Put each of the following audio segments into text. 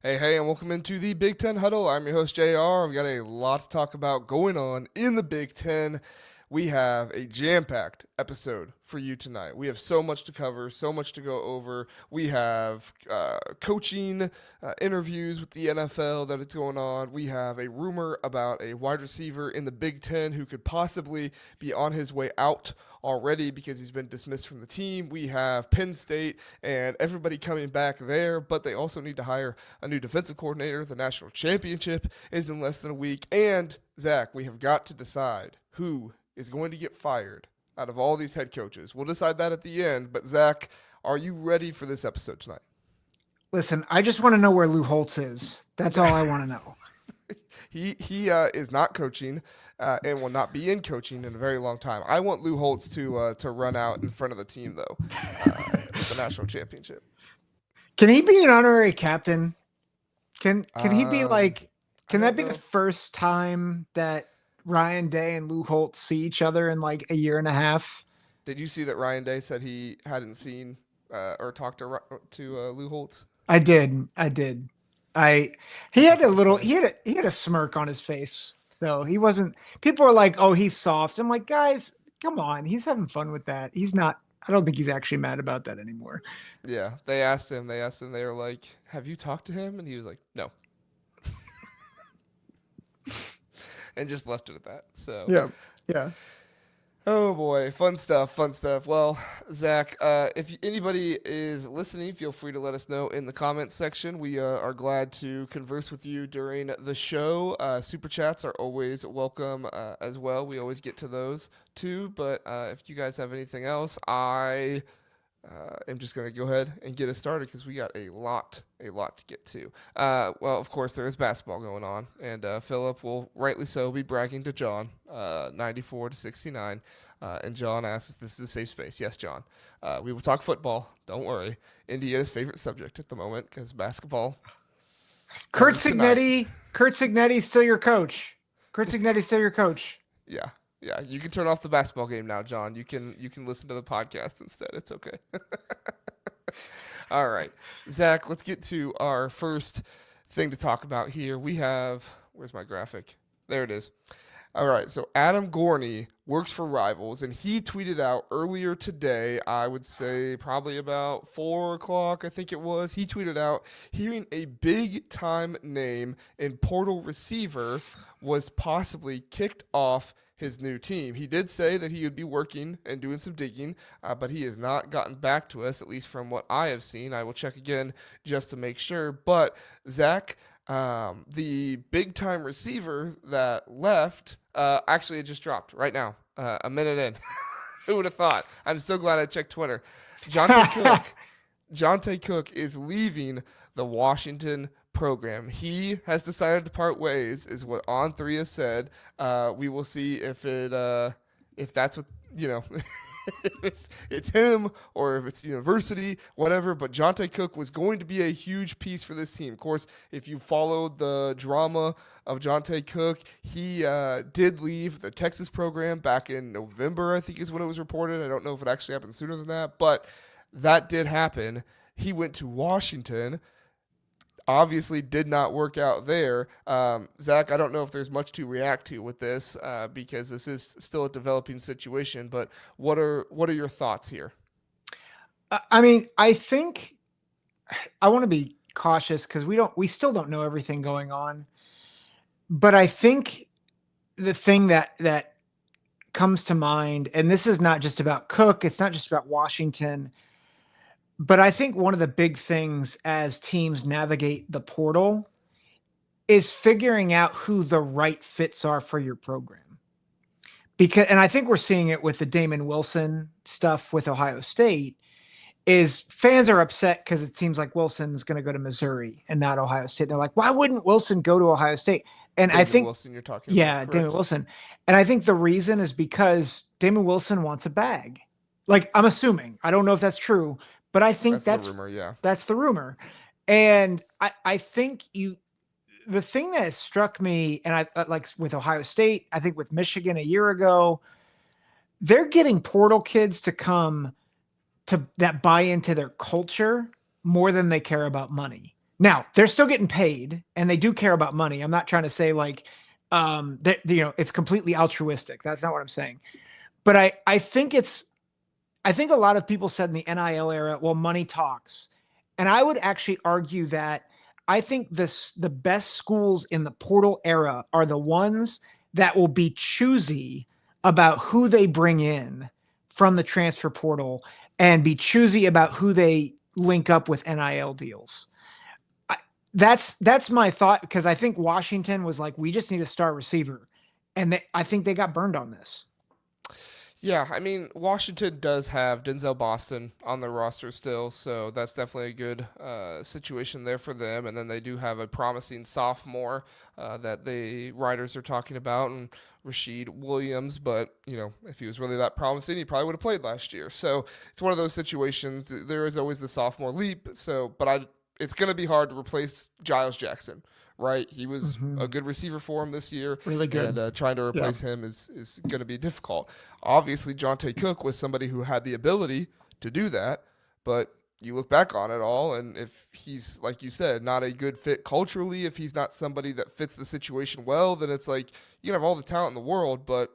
Hey, and welcome into the Big Ten Huddle. I'm your host, JR. We've got a lot to talk about going on in the Big Ten. We have a jam packed episode for you tonight. We have so much to cover, so much to go over. We have coaching interviews with the NFL that is going on. We have a rumor about a wide receiver in the Big Ten who could possibly be on his way out already because he's been dismissed from the team. We have Penn State and everybody coming back there, but they also need to hire a new defensive coordinator. The national championship is in less than a week. And, Zach, we have got to decide who is going to get fired out of all these head coaches. We'll decide that at the end. But, Zach, are you ready for this episode tonight? Listen, I just want to know where Lou Holtz is. That's all I want to know. He is not coaching and will not be in coaching in a very long time. I want Lou Holtz to run out in front of the team, though, at the national championship. Can he be an honorary captain? Can he be like, can that be the first time that Ryan Day and Lou Holtz see each other in like a year and a half? Did you see that Ryan Day said he hadn't seen or talked to Lou Holtz? I did. He had a smirk on his face though. He wasn't. People were like, "Oh, he's soft." I'm like, guys, come on. He's having fun with that. He's not. I don't think he's actually mad about that anymore. Yeah, they asked him. They were like, "Have you talked to him?" And he was like, "No," and just left it at that. So yeah. Oh boy, fun stuff. Well, Zach, if anybody is listening, feel free to let us know in the comments section. We are glad to converse with you during the show. Super chats are always welcome as well. We always get to those too. But if you guys have anything else, I am just going to go ahead and get us started because we got a lot to get to. Well, of course, there is basketball going on, and Philip will rightly so be bragging to John, 94-69. And John asks if this is a safe space. Yes, John. We will talk football. Don't worry. Indiana's favorite subject at the moment because basketball. Kurt Cignetti's still your coach. Yeah, you can turn off the basketball game now, John. You can listen to the podcast instead. It's okay. All right, Zach, let's get to our first thing to talk about here. We have, where's my graphic? There it is. All right, so Adam Gorney works for Rivals, and he tweeted out earlier today, I would say probably about 4 o'clock, I think it was. He tweeted out, hearing a big-time name in portal receiver was possibly kicked off his new team. He did say that he would be working and doing some digging, but he has not gotten back to us, at least from what I have seen. I will check again just to make sure. But, Zach, the big-time receiver that left, actually it just dropped right now, a minute in. Who would have thought? I'm so glad I checked Twitter. Jontay Cook is leaving the Washington program. He has decided to part ways, is what On3 has said. We will see if that's what, if it's him or if it's the university, whatever. But Jontay Cook was going to be a huge piece for this team. Of course, if you followed the drama of Jontay Cook, he did leave the Texas program back in November, I think is when it was reported. I don't know if it actually happened sooner than that, but that did happen. He went to Washington. Obviously did not work out there. Zach, I don't know if there's much to react to with this because this is still a developing situation, but what are your thoughts here? I mean, I think I want to be cautious because we still don't know everything going on. But I think the thing that comes to mind, and this is not just about Cook, it's not just about Washington, but I think one of the big things as teams navigate the portal is figuring out who the right fits are for your program. And I think we're seeing it with the Damon Wilson stuff with Ohio State, is fans are upset because it seems like Wilson's going to go to Missouri and not Ohio State. They're like, why wouldn't Wilson go to Ohio State? And Damon I think Wilson, you're talking about, correct? Damon Wilson. And I think the reason is because Damon Wilson wants a bag. Like, I'm assuming, I don't know if that's true, but I think that's the rumor, yeah. That's the rumor. And I think the thing that has struck me, and I like with Ohio State, I think with Michigan a year ago, they're getting portal kids to come that buy into their culture more than they care about money. Now they're still getting paid and they do care about money. I'm not trying to say like, that, it's completely altruistic. That's not what I'm saying. But I think I think a lot of people said in the NIL era, well, money talks. And I would actually argue that I think the best schools in the portal era are the ones that will be choosy about who they bring in from the transfer portal and be choosy about who they link up with NIL deals. That's my thought, because I think Washington was like, we just need a star receiver. And I think they got burned on this. Yeah, I mean, Washington does have Denzel Boston on their roster still, so that's definitely a good situation there for them. And then they do have a promising sophomore that the writers are talking about, and Rashid Williams. But, if he was really that promising, he probably would have played last year. So it's one of those situations. There is always the sophomore leap. But it's going to be hard to replace Giles Jackson. Right, he was a good receiver for him this year. Really good. And trying to replace him is going to be difficult. Obviously, Johntay Cook was somebody who had the ability to do that, but you look back on it all, and if he's, like you said, not a good fit culturally, if he's not somebody that fits the situation well, then it's like you can have all the talent in the world, but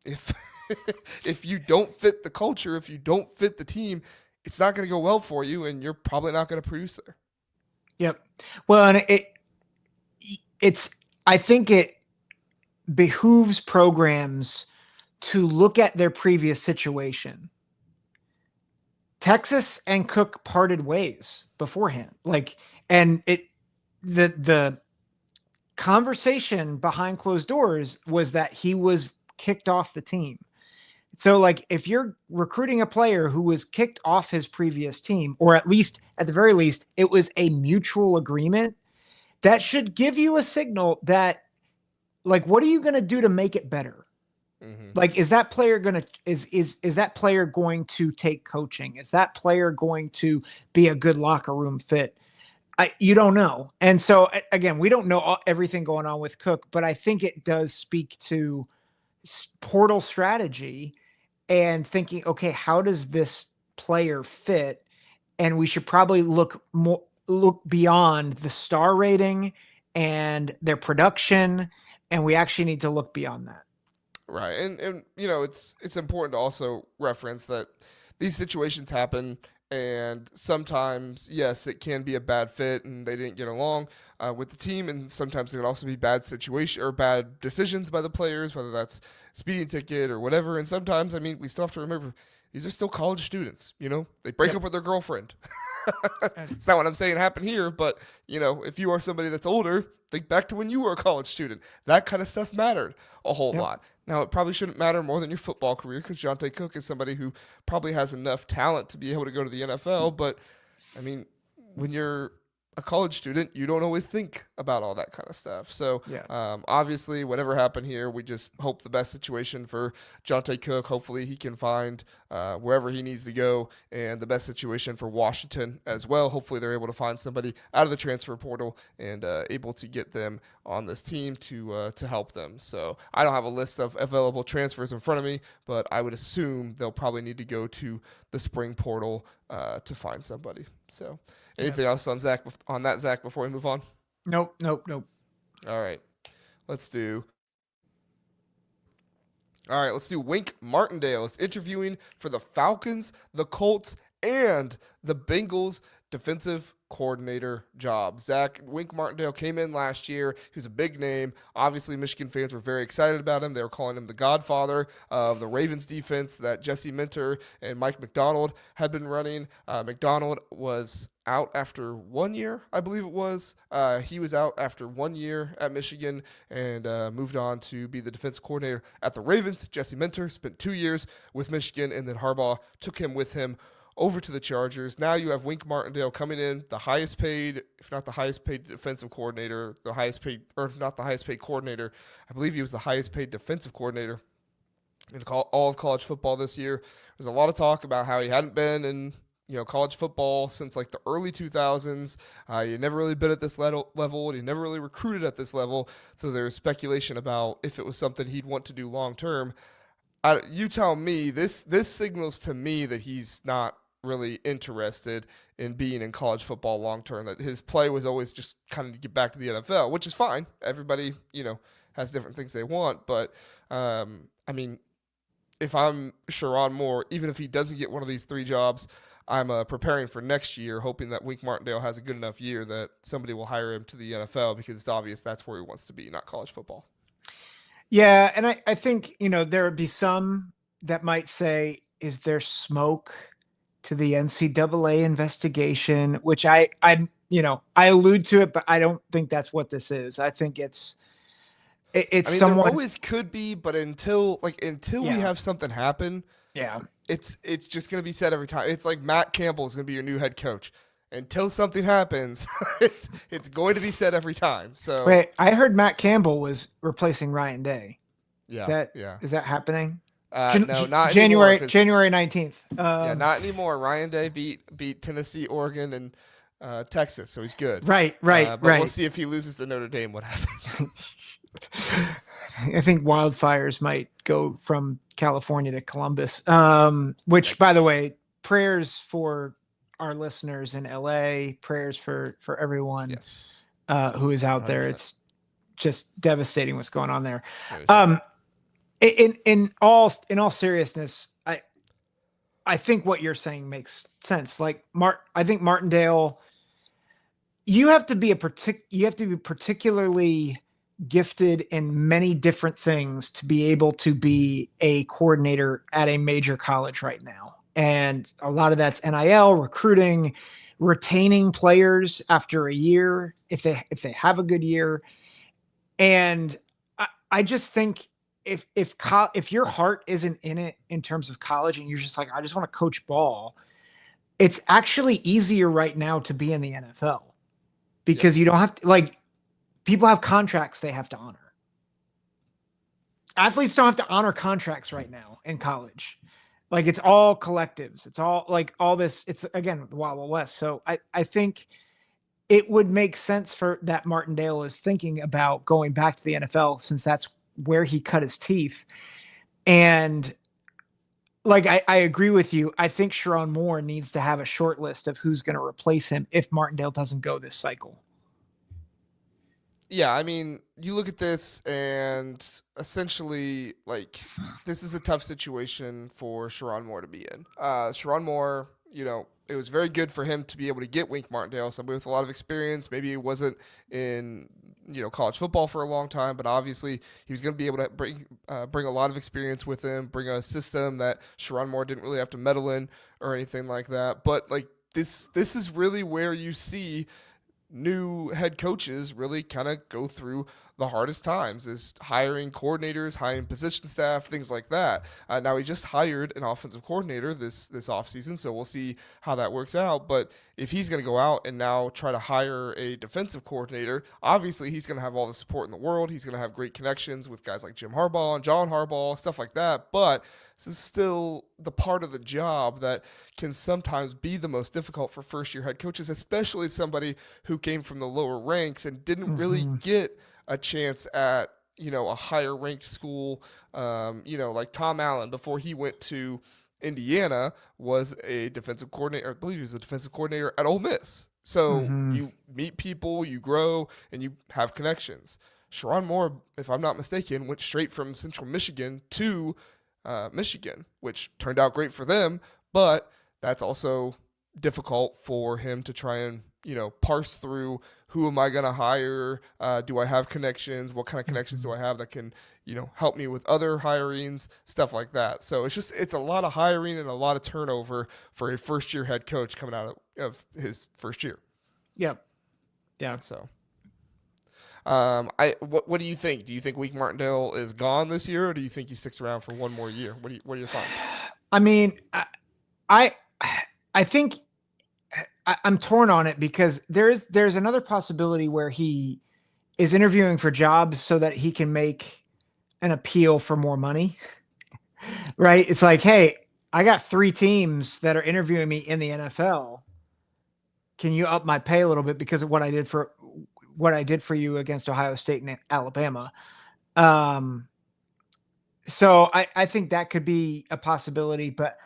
if if you don't fit the culture, if you don't fit the team, it's not going to go well for you, and you're probably not going to produce there. Yep. Well, and I think it behooves programs to look at their previous situation. Texas and Cook parted ways beforehand. The conversation behind closed doors was that he was kicked off the team. So like, if you're recruiting a player who was kicked off his previous team, or at the very least, it was a mutual agreement, that should give you a signal that, like, what are you going to do to make it better? Mm-hmm. Like, is that player going to, is that player going to take coaching? Is that player going to be a good locker room fit? You don't know. And so again, we don't know everything going on with Cook, but I think it does speak to portal strategy and thinking, okay, how does this player fit? And we should probably look beyond the star rating and their production, and we actually need to look beyond that. Right. And it's important to also reference that these situations happen, and sometimes, yes, it can be a bad fit and they didn't get along with the team, and sometimes it can also be bad situation or bad decisions by the players, whether that's speeding ticket or whatever. And sometimes, I mean, we still have to remember these are still college students. They break up with their girlfriend. It's not what I'm saying happened here, but if you are somebody that's older, think back to when you were a college student. That kind of stuff mattered a whole lot. Now, it probably shouldn't matter more than your football career, because Jontay Cook is somebody who probably has enough talent to be able to go to the NFL. But I mean, when you're a college student, you don't always think about all that kind of stuff. So obviously, whatever happened here, we just hope the best situation for Jontay Cook. Hopefully he can find wherever he needs to go, and the best situation for Washington as well. Hopefully they're able to find somebody out of the transfer portal and able to get them on this team to help them. So I don't have a list of available transfers in front of me, but I would assume they'll probably need to go to the spring portal to find somebody. So anything else on Zack before we move on? Nope. All right. Let's do Wink Martindale is interviewing for the Falcons, the Colts, and the Bengals defensive coordinator job. Zack, Wink Martindale came in last year. He was a big name. Obviously, Michigan fans were very excited about him. They were calling him the godfather of the Ravens defense that Jesse Minter and Mike McDonald had been running. McDonald was out after 1 year, I believe it was. He was out after 1 year at Michigan and moved on to be the defensive coordinator at the Ravens. Jesse Minter spent 2 years with Michigan, and then Harbaugh took him with him over to the Chargers. Now you have Wink Martindale coming in, the highest paid, if not the highest paid defensive coordinator, not the highest paid coordinator. I believe he was the highest paid defensive coordinator in all of college football this year. There's a lot of talk about how he hadn't been in college football since like the early 2000s. He had never really been at this level, and he never really recruited at this level. So there's speculation about if it was something he'd want to do long term. You tell me, this signals to me that he's not really interested in being in college football long term. That his play was always just kind of to get back to the NFL, which is fine. Everybody, has different things they want. But, I mean, if I'm Sharon Moore, even if he doesn't get one of these 3 jobs, I'm preparing for next year, hoping that Wink Martindale has a good enough year that somebody will hire him to the NFL, because it's obvious that's where he wants to be, not college football. Yeah, and I think, there would be some that might say, is there smoke to the NCAA investigation? Which I allude to it, but I don't think that's what this is. I think it's I mean, someone. there always could be, but until we have something happen, Yeah. it's just going to be said every time. It's like Matt Campbell is going to be your new head coach. Until something happens, it's going to be said every time. So Wait, I heard Matt Campbell was replacing Ryan Day. Yeah. Is that happening? No, not January anymore, January 19th. Yeah, not anymore. Ryan Day beat Tennessee, Oregon, and Texas, so he's good. Right. But we'll see if he loses to Notre Dame what happens. I think wildfires might go from California to Columbus. Which, by the way, prayers for our listeners in LA, prayers for everyone who is out 100%. There. It's just devastating what's going on there. In all seriousness, I think what you're saying makes sense. Like I think Martindale, you have to be particularly gifted in many different things to be able to be a coordinator at a major college right now. And a lot of that's NIL, recruiting, retaining players after a year, if they have a good year. And I just think if your heart isn't in it in terms of college and you're just like, I just want to coach ball, it's actually easier right now to be in the NFL because you don't have to, people have contracts they have to honor. Athletes don't have to honor contracts right now in college. It's all collectives. It's all all this. It's again, the Wild West. So I think it would make sense for that Martindale is thinking about going back to the NFL since that's where he cut his teeth. And I agree with you. I think Sharon Moore needs to have a short list of who's going to replace him if Martindale doesn't go this cycle. Yeah, I mean, you look at this and essentially, this is a tough situation for Sharon Moore to be in. Sharon Moore, it was very good for him to be able to get Wink Martindale, somebody with a lot of experience. Maybe he wasn't in, college football for a long time, but obviously he was going to be able to bring a lot of experience with him, bring a system that Sharon Moore didn't really have to meddle in or anything like that. But this is really where you see new head coaches really kind of go through the hardest times, is hiring coordinators, hiring position staff, things like that. Now he just hired an offensive coordinator this offseason, so we'll see how that works out. But if he's going to go out and now try to hire a defensive coordinator, obviously he's going to have all the support in the world. He's going to have great connections with guys like Jim Harbaugh and John Harbaugh, stuff like that. But this is still the part of the job that can sometimes be the most difficult for first-year head coaches, especially somebody who came from the lower ranks and didn't really get a chance at, a higher ranked school. Like Tom Allen, before he went to Indiana, was a defensive coordinator. I believe he was a defensive coordinator at Ole Miss. So you meet people, you grow, and you have connections. Sharon Moore, if I'm not mistaken, went straight from Central Michigan to Michigan, which turned out great for them, but that's also difficult for him to try and, parse through who am I going to hire? Do I have connections? What kind of connections do I have that can, help me with other hirings, stuff like that. So it's a lot of hiring and a lot of turnover for a first-year head coach coming out of his first year. Yep. Yeah. So what do you think? Do you think Wink Martindale is gone this year, or do you think he sticks around for one more year? What are your thoughts? I mean, I think I'm torn on it because there's another possibility where he is interviewing for jobs so that he can make an appeal for more money, right? It's like, hey, I got 3 teams that are interviewing me in the NFL. Can you up my pay a little bit because of what I did for you against Ohio State and Alabama? So I think that could be a possibility, but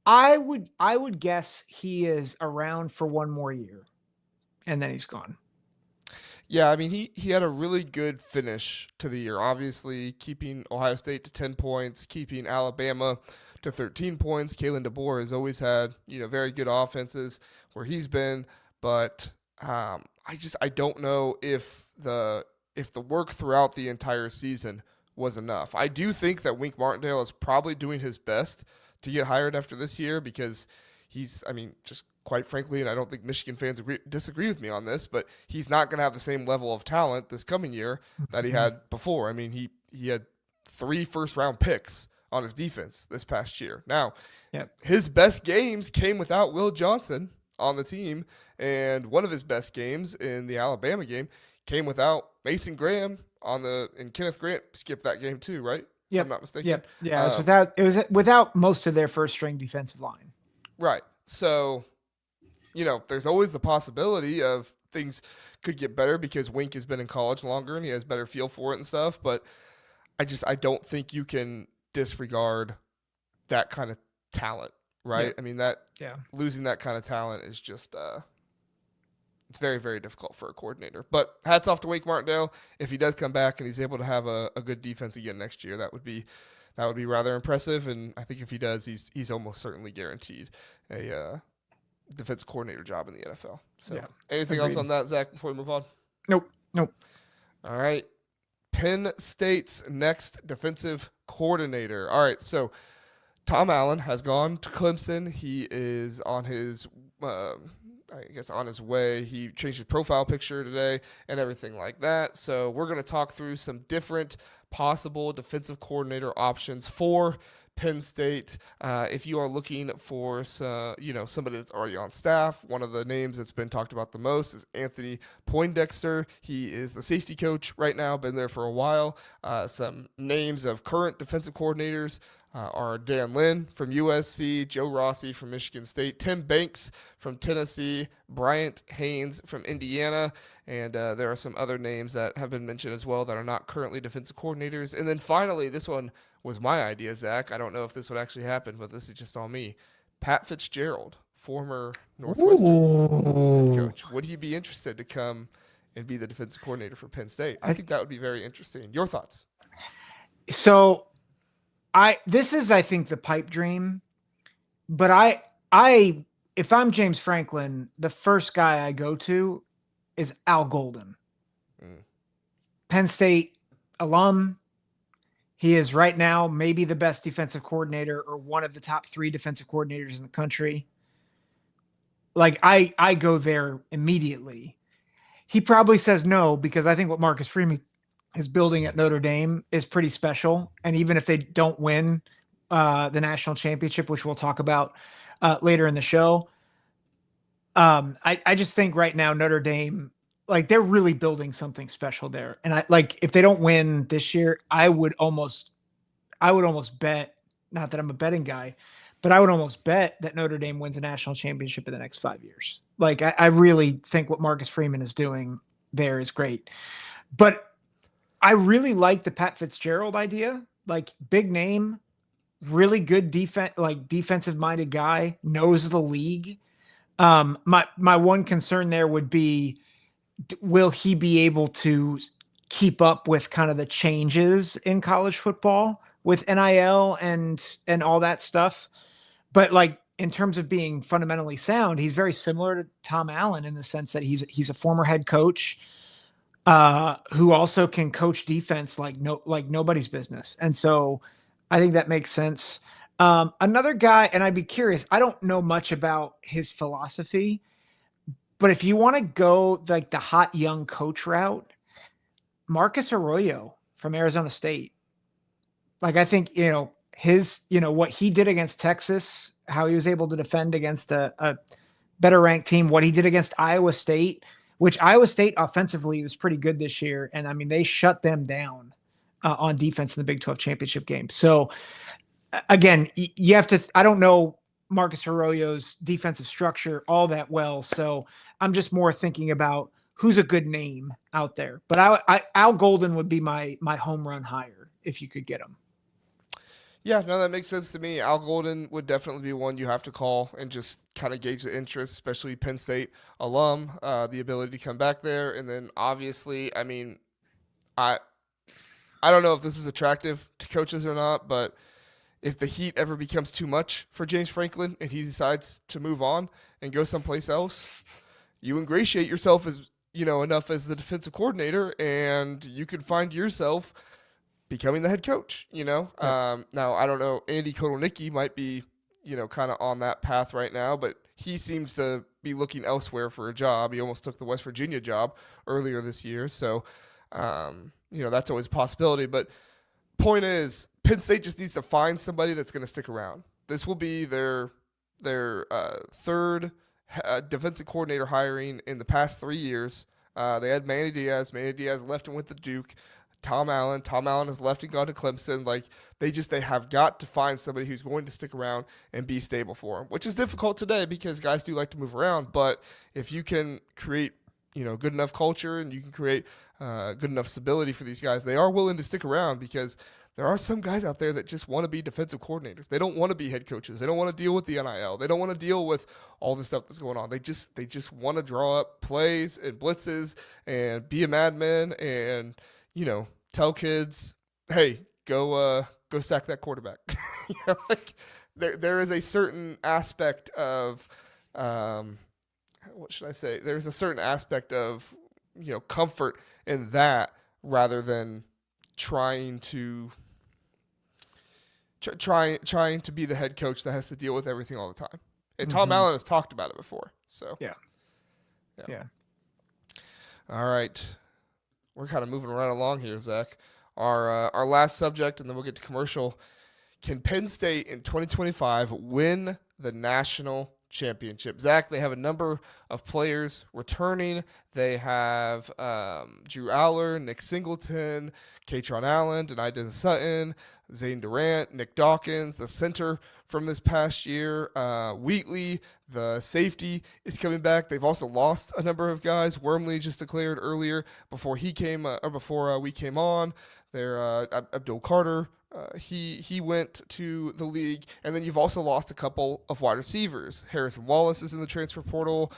I would guess he is around for one more year, and then he's gone. Yeah, I mean, he had a really good finish to the year. Obviously, keeping Ohio State to 10 points, keeping Alabama to 13 points. Kalen DeBoer has always had, very good offenses where he's been, but I don't know if the work throughout the entire season was enough. I do think that Wink Martindale is probably doing his best to get hired after this year because just quite frankly, and I don't think Michigan fans disagree with me on this, but he's not going to have the same level of talent this coming year that he had before. I mean, he had 3 first-round picks on his defense this past year. Now, his best games came without Will Johnson on the team, and one of his best games in the Alabama game came without Mason Graham and Kenneth Grant skipped that game too, right? Yep. If I'm not mistaken. Yep. Yeah, it was without most of their first-string defensive line. Right. So, there's always the possibility of things could get better because Wink has been in college longer and he has better feel for it and stuff. But I don't think you can disregard that kind of talent, right? Yeah. I mean, losing that kind of talent is just it's very, very difficult for a coordinator. But hats off to Wink Martindale. If he does come back and he's able to have a good defense again next year, that would be rather impressive. And I think if he does, he's almost certainly guaranteed a defensive coordinator job in the NFL. So anything else on that, Zach, before we move on? Nope. All right. Penn State's next defensive coordinator. All right. So Tom Allen has gone to Clemson. He is on his on his way. He changed his profile picture today and everything like that. So we're going to talk through some different possible defensive coordinator options for Penn State. If you are looking for somebody that's already on staff, one of the names that's been talked about the most is Anthony Poindexter. He is the safety coach right now, been there for a while. Some names of current defensive coordinators are Dan Lynn from USC, Joe Rossi from Michigan State, Tim Banks from Tennessee, Bryant Haynes from Indiana, and there are some other names that have been mentioned as well that are not currently defensive coordinators. And then finally, this one was my idea, Zach. I don't know if this would actually happen, but this is just all me. Pat Fitzgerald, former Northwestern head coach. Would he be interested to come and be the defensive coordinator for Penn State? I think that would be very interesting. Your thoughts? So this is, I think, the pipe dream, but if I'm James Franklin, the first guy I go to is Al Golden. Penn State alum. He is right now maybe the best defensive coordinator or one of the top 3 defensive coordinators in the country. Like I go there immediately. He probably says no because I think what Marcus Freeman is building at Notre Dame is pretty special. And even if they don't win the national championship, which we'll talk about later in the show, I just think right now Notre Dame, like they're really building something special there. And if they don't win this year, I would almost bet, not that I'm a betting guy, but I would almost bet that Notre Dame wins a national championship in the next 5 years. Like I really think what Marcus Freeman is doing there is great. But I really like the Pat Fitzgerald idea, like big name, really good defensive minded guy, knows the league. My one concern there would be, will he be able to keep up with kind of the changes in college football with NIL and all that stuff? But like in terms of being fundamentally sound, he's very similar to Tom Allen in the sense that he's a former head coach who also can coach defense like nobody's business. And so I think that makes sense. Another guy, and I'd be curious, I don't know much about his philosophy, but if you want to go like the hot young coach route, Marcus Arroyo from Arizona State. Like I think, what he did against Texas, how he was able to defend against a better ranked team, what he did against Iowa State, which Iowa State offensively was pretty good this year. And I mean, they shut them down on defense in the Big 12 championship game. So again, you have to, I don't know Marcus Arroyo's defensive structure all that well. So I'm just more thinking about who's a good name out there. But Al Golden would be my home run hire if you could get him. Yeah, no, that makes sense to me. Al Golden would definitely be one you have to call and just kind of gauge the interest, especially Penn State alum, the ability to come back there. And then obviously, I mean, I I don't know if this is attractive to coaches or not, but if the heat ever becomes too much for James Franklin and he decides to move on and go someplace else, you ingratiate yourself as enough as the defensive coordinator, and you could find yourself becoming the head coach. Yeah. Now I don't know. Andy Kotelnicki might be kind of on that path right now, but he seems to be looking elsewhere for a job. He almost took the West Virginia job earlier this year, so that's always a possibility. But point is, Penn State just needs to find somebody that's going to stick around. This will be their third defensive coordinator hiring in the past 3 years. They had Manny Diaz. Manny Diaz left and went to Duke. Tom Allen. Tom Allen has left and gone to Clemson. Like they have got to find somebody who's going to stick around and be stable for them, which is difficult today because guys do like to move around. But if you can create good enough culture and you can create good enough stability for these guys, they are willing to stick around because there are some guys out there that just want to be defensive coordinators. They don't want to be head coaches. They don't want to deal with the NIL. They don't want to deal with all the stuff that's going on. They just want to draw up plays and blitzes and be a madman and tell kids, hey, go sack that quarterback. Like there is a certain aspect of what should I say? There's a certain aspect of comfort in that rather than trying to trying to be the head coach that has to deal with everything all the time. And Tom Allen has talked about it before. So yeah. All right, we're kind of moving right along here, Zach. Our last subject, and then we'll get to commercial. Can Penn State in 2025 win the national championship? Zach, they have a number of players returning. They have Drew Aller, Nick Singleton, Katron Allen, Denai Sutton, Zane Durant, Nick Dawkins, the center from this past year. Wheatley, the safety, is coming back. They've also lost a number of guys. Wormley just declared earlier before we came on. There, Abdul Carter. He went to the league, and then you've also lost a couple of wide receivers. Harrison Wallace is in the transfer portal.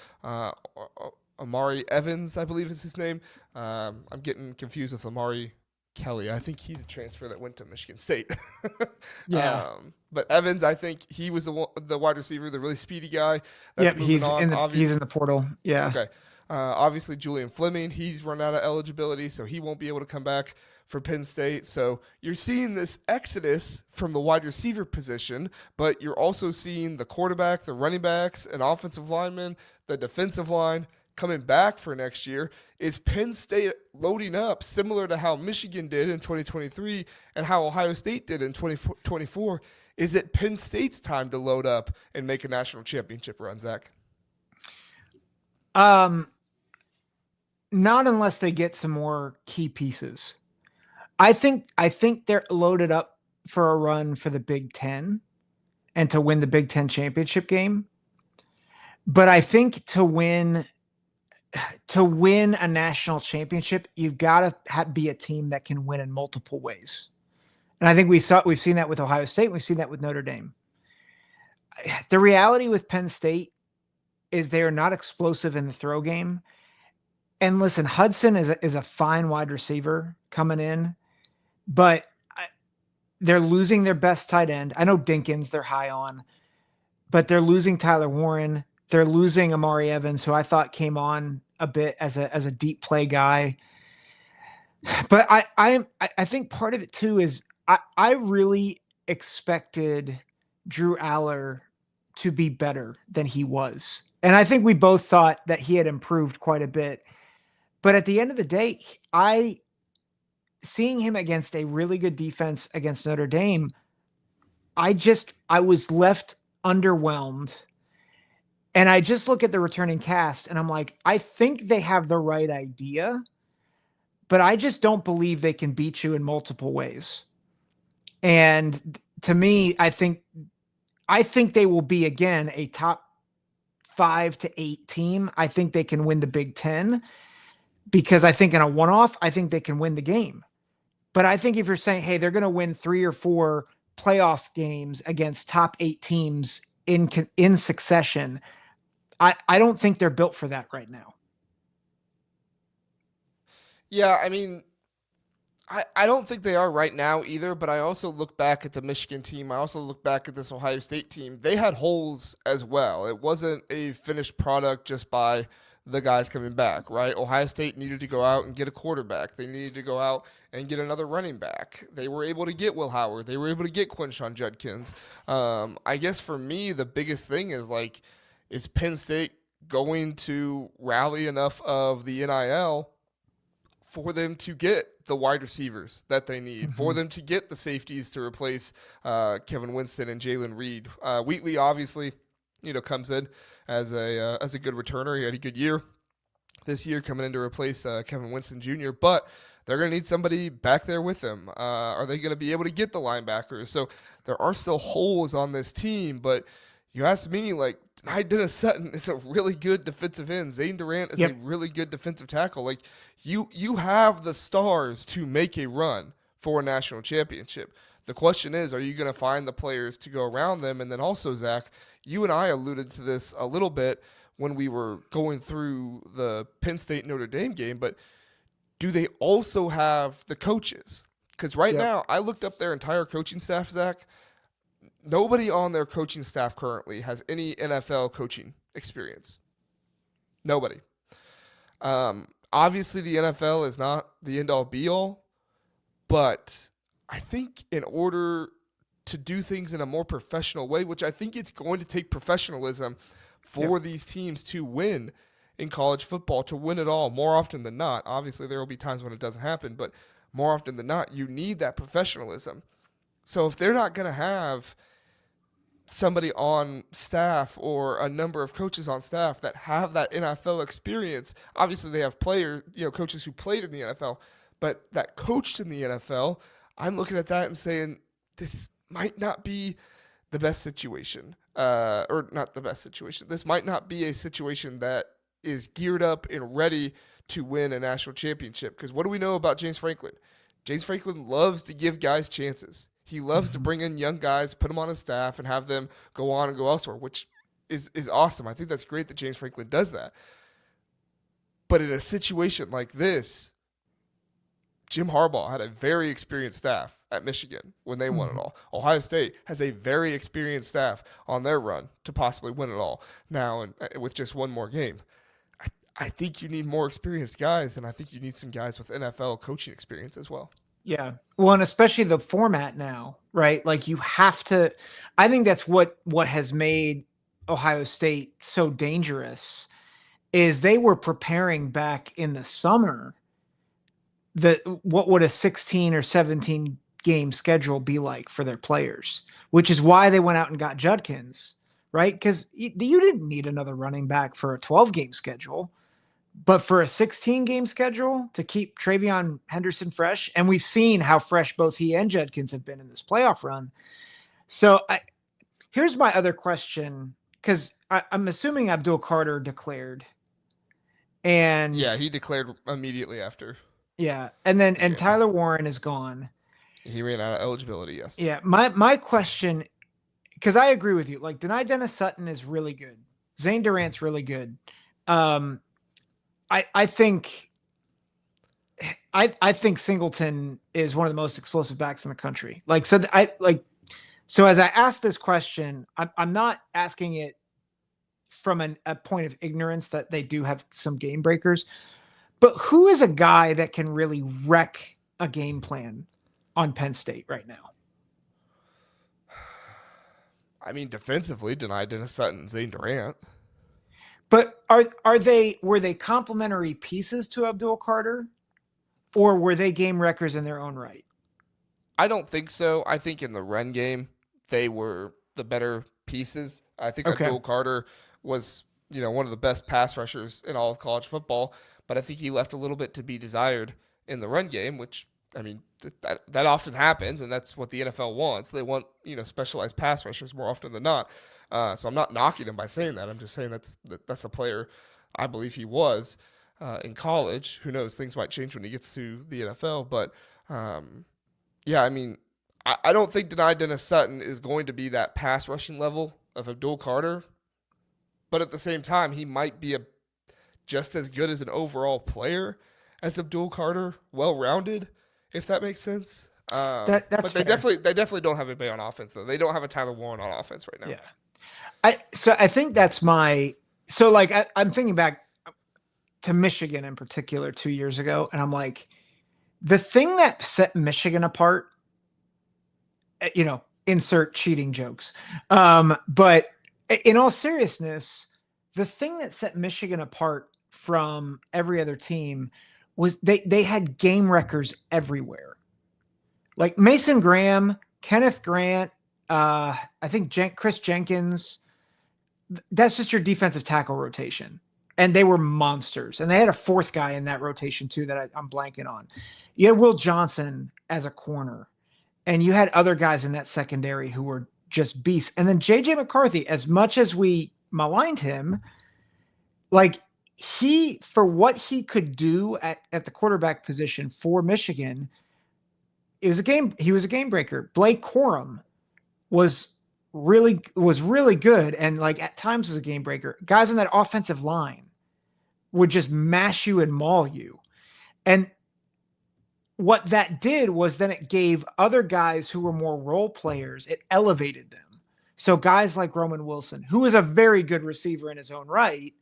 Amari Evans, I believe is his name. I'm getting confused with Amari Kelly. I think he's a transfer that went to Michigan State. Yeah. But Evans, I think he was the wide receiver, the really speedy guy. Yep, he's in the portal. Yeah. Okay. Obviously, Julian Fleming, he's run out of eligibility, so he won't be able to come back for Penn State. So you're seeing this exodus from the wide receiver position, but you're also seeing the quarterback, the running backs, and offensive linemen, the defensive line coming back for next year. Is Penn State loading up similar to how Michigan did in 2023 and how Ohio State did in 2024? Is it Penn State's time to load up and make a national championship run, Zach? Not unless they get some more key pieces. I think they're loaded up for a run for the Big Ten and to win the Big Ten championship game. But I think to win a national championship, you've got to be a team that can win in multiple ways. And I think we've seen that with Ohio State. We've seen that with Notre Dame. The reality with Penn State is they are not explosive in the throw game. And listen, Hudson is a fine wide receiver coming in, but they're losing their best tight end. I know Dinkins they're high on, but they're losing Tyler Warren. They're losing Amari Evans, who I thought came on a bit as a deep play guy. But I think part of it too is I really expected Drew Aller to be better than he was. And I think we both thought that he had improved quite a bit. But at the end of the day, seeing him against a really good defense against Notre Dame, I was left underwhelmed. And I just look at the returning cast and I'm like, I think they have the right idea, but I just don't believe they can beat you in multiple ways. And to me, I think they will be, again, a top 5 to 8 team. I think they can win the Big Ten because I think in a one-off, I think they can win the game. But I think if you're saying, hey, they're going to win 3 or 4 playoff games against top 8 teams in succession. I don't think they're built for that right now. Yeah, I mean, I don't think they are right now either, but I also look back at the Michigan team. I also look back at this Ohio State team. They had holes as well. It wasn't a finished product just by the guys coming back, right? Ohio State needed to go out and get a quarterback. They needed to go out and get another running back. They were able to get Will Howard. They were able to get Quinshon Judkins. I guess for me, the biggest thing is like, is Penn State going to rally enough of the NIL for them to get the wide receivers that they need, for them to get the safeties to replace Kevin Winston and Jalen Reed? Wheatley obviously, comes in as a good returner. He had a good year this year coming in to replace Kevin Winston Jr., but they're going to need somebody back there with them. Are they going to be able to get the linebackers? So there are still holes on this team, but you ask me, like, Dennis Sutton is a really good defensive end. Zane Durant is a really good defensive tackle. Like, you have the stars to make a run for a national championship. The question is, are you going to find the players to go around them? And then also, Zach, you and I alluded to this a little bit when we were going through the Penn State Notre Dame game, but do they also have the coaches? Because right now, I looked up their entire coaching staff, Zach. Nobody on their coaching staff currently has any NFL coaching experience. Nobody. Obviously, the NFL is not the end-all, be-all, but I think in order to do things in a more professional way, which I think it's going to take professionalism for these teams to win in college football, to win it all more often than not. Obviously, there will be times when it doesn't happen, but more often than not, you need that professionalism. So if they're not going to have somebody on staff or a number of coaches on staff that have that NFL experience, obviously they have coaches who played in the NFL, but that coached in the NFL, I'm looking at that and saying this might not be the best situation, or not the best situation. This might not be a situation that is geared up and ready to win a national championship. Because what do we know about James Franklin? James Franklin loves to give guys chances. He loves to bring in young guys, put them on his staff, and have them go on and go elsewhere, which is awesome. I think that's great that James Franklin does that. But in a situation like this, Jim Harbaugh had a very experienced staff at Michigan when they won it all. Ohio State has a very experienced staff on their run to possibly win it all now, and with just one more game. I think you need more experienced guys, and I think you need some guys with NFL coaching experience as well. Yeah. Well, and especially the format now, right? Like, you have to, I think that's what has made Ohio State so dangerous is they were preparing back in the summer what would a 16 or 17 game schedule be like for their players, which is why they went out and got Judkins, right? Because you didn't need another running back for a 12 game schedule. But for a 16-game schedule to keep Travion Henderson fresh, and we've seen how fresh both he and Judkins have been in this playoff run. So here's my other question, because I'm assuming Abdul Carter declared. And yeah, he declared immediately after. Yeah, and Tyler Warren is gone. He ran out of eligibility, yes. Yeah, my question, because I agree with you, like, Dennis Sutton is really good. Zane Durant's really good. I think Singleton is one of the most explosive backs in the country. So as I ask this question, I'm not asking it from a point of ignorance that they do have some game breakers, but who is a guy that can really wreck a game plan on Penn State right now? I mean, defensively, Dennis Sutton, Zane Durant. But were they complementary pieces to Abdul Carter, or were they game wreckers in their own right? I don't think so. I think in the run game, they were the better pieces. I think Abdul Carter was, one of the best pass rushers in all of college football, but I think he left a little bit to be desired in the run game, which, I mean, that often happens, and that's what the NFL wants. They want, specialized pass rushers more often than not. So I'm not knocking him by saying that. I'm just saying that's the player I believe he was in college. Who knows? Things might change when he gets to the NFL. But, yeah, I mean, I don't think Deni Dennis Sutton is going to be that pass rushing level of Abdul Carter, but at the same time, he might be just as good as an overall player as Abdul Carter, well rounded, if that makes sense. That's but they fair. definitely don't have anybody on offense though. They don't have a Tyler Warren on offense right now. Yeah, I think that's I'm thinking back to Michigan in particular 2 years ago, and I'm like, the thing that set Michigan apart, insert cheating jokes, but in all seriousness, the thing that set Michigan apart from every other team was they had game wreckers everywhere. Like Mason Graham, Kenneth Grant, I think Chris Jenkins. That's just your defensive tackle rotation. And they were monsters. And they had a fourth guy in that rotation too that I'm blanking on. You had Will Johnson as a corner. And you had other guys in that secondary who were just beasts. And then J.J. McCarthy, as much as we maligned him, like for what he could do at the quarterback position for Michigan, he was a game breaker. Blake Corum was really good, and like at times was a game breaker. Guys on that offensive line would just mash you and maul you. And what that did was then it gave other guys who were more role players, it elevated them. So guys like Roman Wilson, who is a very good receiver in his own right,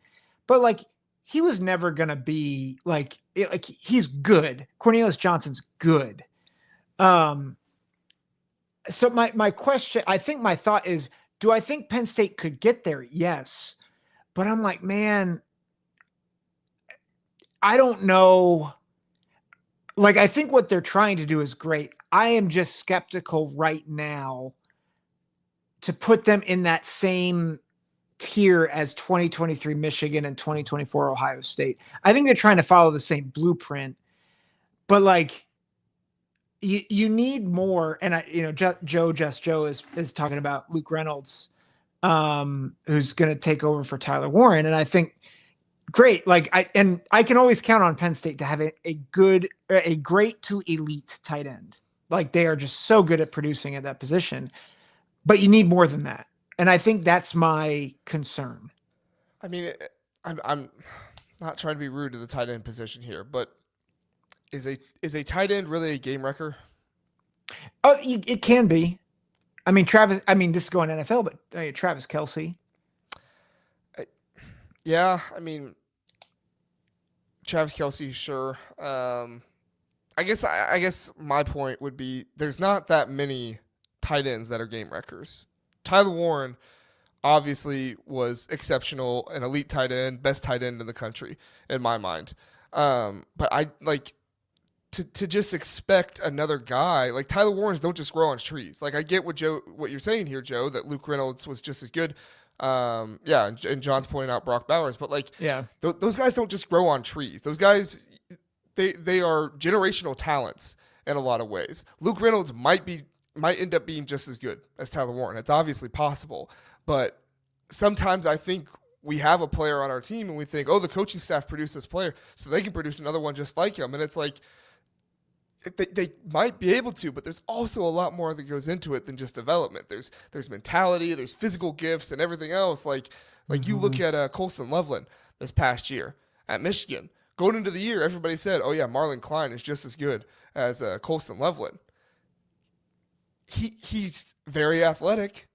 but like he was never going to be like he's good. Cornelius Johnson's good. So my question, I think my thought is, do I think Penn State could get there? Yes. But I'm like, man, I don't know. Like, I think what they're trying to do is great. I am just skeptical right now to put them in that same tier as 2023 Michigan and 2024 Ohio State. I think they're trying to follow the same blueprint, but like, you need more. And Joe is talking about Luke Reynolds, who's going to take over for Tyler Warren. And I think great. Like I can always count on Penn State to have a great to elite tight end. Like they are just so good at producing at that position, but you need more than that. And I think that's my concern. I mean, I'm not trying to be rude to the tight end position here, but is a tight end really a game wrecker? Oh, it can be. I mean, this is going NFL, but Travis Kelce. Yeah, I mean, Travis Kelce, sure. I guess my point would be there's not that many tight ends that are game wreckers. Tyler Warren obviously was exceptional, an elite tight end, best tight end in the country in my mind. But I like to just expect another guy like Tyler Warren's don't just grow on trees. Like I get what you're saying here, Joe, that Luke Reynolds was just as good. And John's pointing out Brock Bowers, but like, those guys don't just grow on trees. Those guys, they are generational talents in a lot of ways. Luke Reynolds might end up being just as good as Tyler Warren. It's obviously possible, but sometimes I think we have a player on our team and we think, oh, the coaching staff produced this player, so they can produce another one just like him. And it's like, they might be able to, but there's also a lot more that goes into it than just development. There's mentality, there's physical gifts, and everything else. Like you look at Colson Loveland this past year at Michigan. Going into the year, everybody said, "Oh yeah, Marlon Klein is just as good as Colson Loveland." He's very athletic,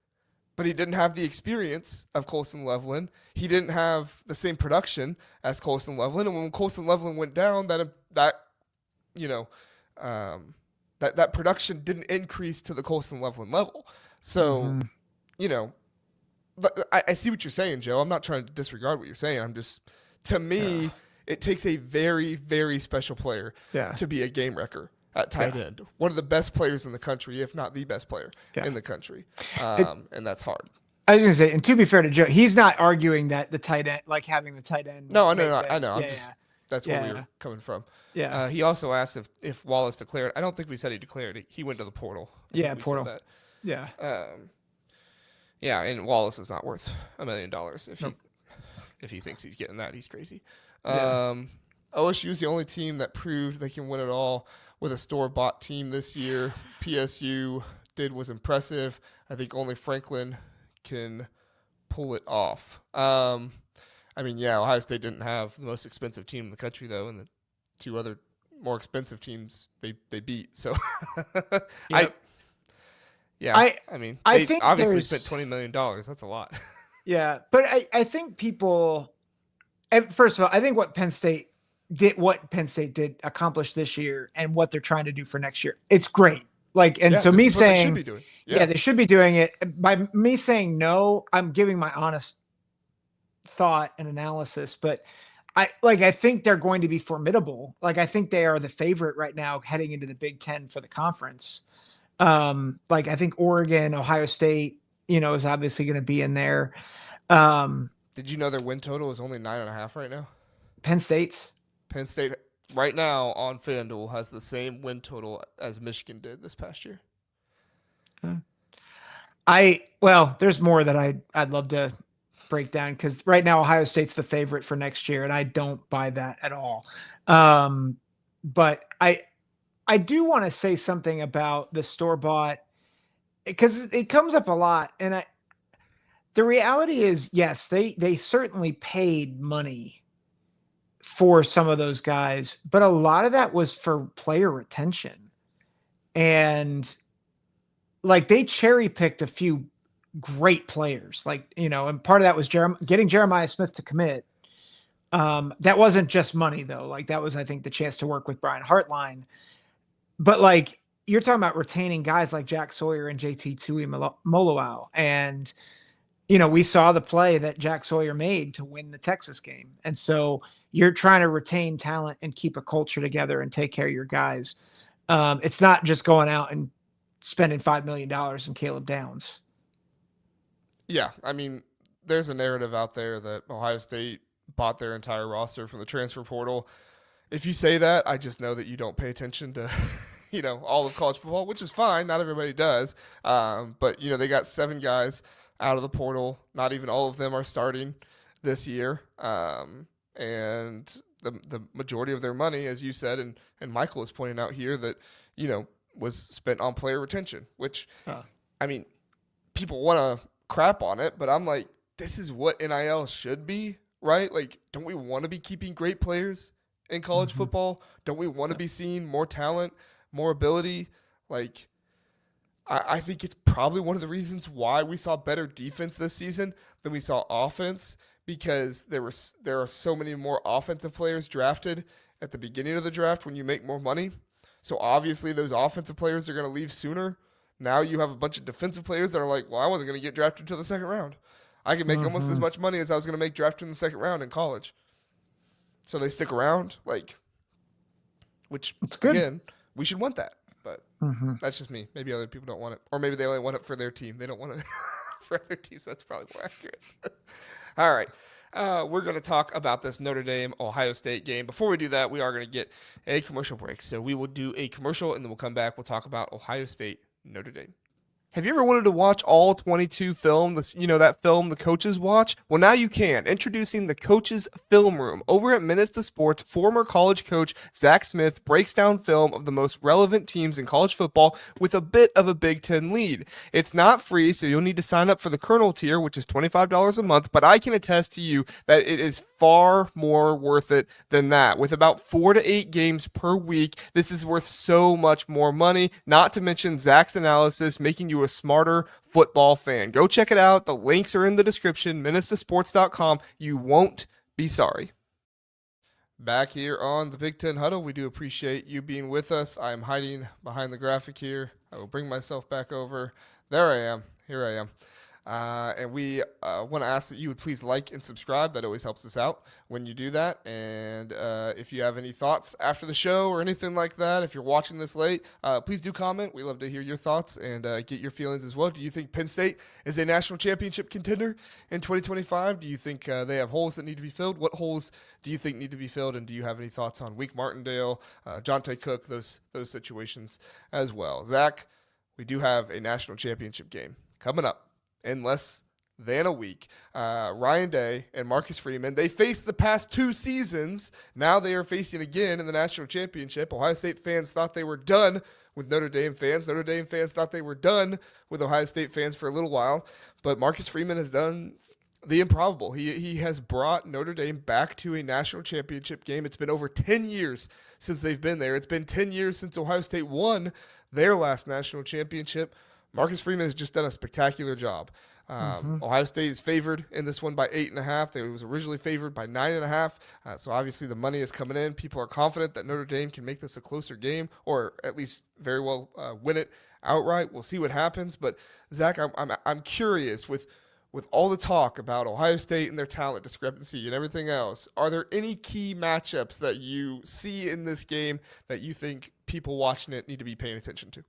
but he didn't have the experience of Colson Loveland. He didn't have the same production as Colson Loveland, and when Colson Loveland went down, that production didn't increase to the Colson Loveland level. So, but I see what you're saying, Joe. I'm not trying to disregard what you're saying. I'm just, to me, it takes a very, very special player to be a game wrecker at tight end. One of the best players in the country, if not the best player in the country. And that's hard. I was going to say, and to be fair to Joe, he's not arguing that the tight end, like having the tight end. No, I know. I'm just, that's where we were coming from. Yeah. He also asked if Wallace declared. I don't think we said he declared it. He went to the portal. Portal. Yeah. And Wallace is not worth $1 million. If he thinks he's getting that, he's crazy. OSU is the only team that proved they can win it all with a store-bought team this year. PSU was impressive. I think only Franklin can pull it off. I mean, yeah, Ohio State didn't have the most expensive team in the country, though, and the two other more expensive teams they beat. So, Yep. I mean, I they think obviously there's- spent $20 million. That's a lot. Yeah, but I think people. And first of all, I think what Penn State did accomplish this year, and what they're trying to do for next year, it's great. Like, and Yeah, so this me is what they should saying, be doing. yeah, they should be doing it. By me saying no, I'm giving my honest thought and analysis. But I think they're going to be formidable. Like, I think they are the favorite right now heading into the Big Ten for the conference. Like, I think Oregon, Ohio State, is obviously going to be in there. Did you know their win total is only 9.5 right now? Penn State's. Penn State right now on FanDuel has the same win total as Michigan did this past year. There's more that I'd love to break down, because right now Ohio State's the favorite for next year, and I don't buy that at all. But I do want to say something about the store-bought, because it comes up a lot, and the reality is, yes, they certainly paid money for some of those guys, but a lot of that was for player retention. And like, they cherry picked a few great players, and part of that was getting Jeremiah Smith to commit. That wasn't just money, though. Like, that was, I think, the chance to work with Brian Hartline. But like, you're talking about retaining guys like Jack Sawyer and JT Tuimoloau. And, we saw the play that Jack Sawyer made to win the Texas game. And so you're trying to retain talent and keep a culture together and take care of your guys. It's not just going out and spending $5 million in Caleb Downs. Yeah, I mean, there's a narrative out there that Ohio State bought their entire roster from the transfer portal. If you say that, I just know that you don't pay attention to, all of college football, which is fine. Not everybody does. But, they got 7 guys out of the portal. Not even all of them are starting this year. And the majority of their money, as you said, and Michael is pointing out here, that, was spent on player retention, which, I mean, people want to crap on it, but I'm like, this is what NIL should be, right? Like, don't we want to be keeping great players in college football? Don't we want to be seeing more talent, more ability? Like, I think it's probably one of the reasons why we saw better defense this season than we saw offense, because there are so many more offensive players drafted at the beginning of the draft when you make more money. So obviously those offensive players are going to leave sooner. Now you have a bunch of defensive players that are like, well, I wasn't going to get drafted until the second round. I can make almost as much money as I was going to make drafted in the second round in college. So they stick around, which, again, we should want that. But that's just me. Maybe other people don't want it. Or maybe they only want it for their team. They don't want it for other teams. That's probably more accurate. All right. We're going to talk about this Notre Dame-Ohio State game. Before we do that, we are going to get a commercial break. So we will do a commercial, and then we'll come back. We'll talk about Ohio State, Notre Dame. Have you ever wanted to watch all 22 film, that film the coaches watch? Well, now you can. Introducing the Coaches Film Room. Over at Minutes to Sports, former college coach Zack Smith breaks down film of the most relevant teams in college football with a bit of a Big Ten lead. It's not free, so you'll need to sign up for the Colonel tier, which is $25 a month, but I can attest to you that it is far more worth it than that. With about 4 to 8 games per week, this is worth so much more money, not to mention Zach's analysis, making you a smarter football fan. Go check it out. The links are in the description, minutestosports.com. You won't be sorry. Back here on the Big Ten Huddle, we do appreciate you being with us. I'm hiding behind the graphic here. I will bring myself back over. There I am. Here I am. And we want to ask that you would please like and subscribe. That always helps us out when you do that. And if you have any thoughts after the show or anything like that, if you're watching this late, please do comment. We love to hear your thoughts and get your feelings as well. Do you think Penn State is a national championship contender in 2025? Do you think they have holes that need to be filled? What holes do you think need to be filled? And do you have any thoughts on Wink Martindale, Johntay Cook, those situations as well? Zach, we do have a national championship game coming up in less than a week. Ryan Day and Marcus Freeman, they faced the past 2 seasons. Now they are facing again in the national championship. Ohio State fans thought they were done with Notre Dame fans. Notre Dame fans thought they were done with Ohio State fans for a little while. But Marcus Freeman has done the improbable. He has brought Notre Dame back to a national championship game. It's been over 10 years since they've been there. It's been 10 years since Ohio State won their last national championship. Marcus Freeman has just done a spectacular job. Ohio State is favored in this one by 8.5. They was originally favored by 9.5. So obviously the money is coming in. People are confident that Notre Dame can make this a closer game, or at least very well win it outright. We'll see what happens. But Zach, I'm curious with all the talk about Ohio State and their talent discrepancy and everything else, are there any key matchups that you see in this game that you think people watching it need to be paying attention to?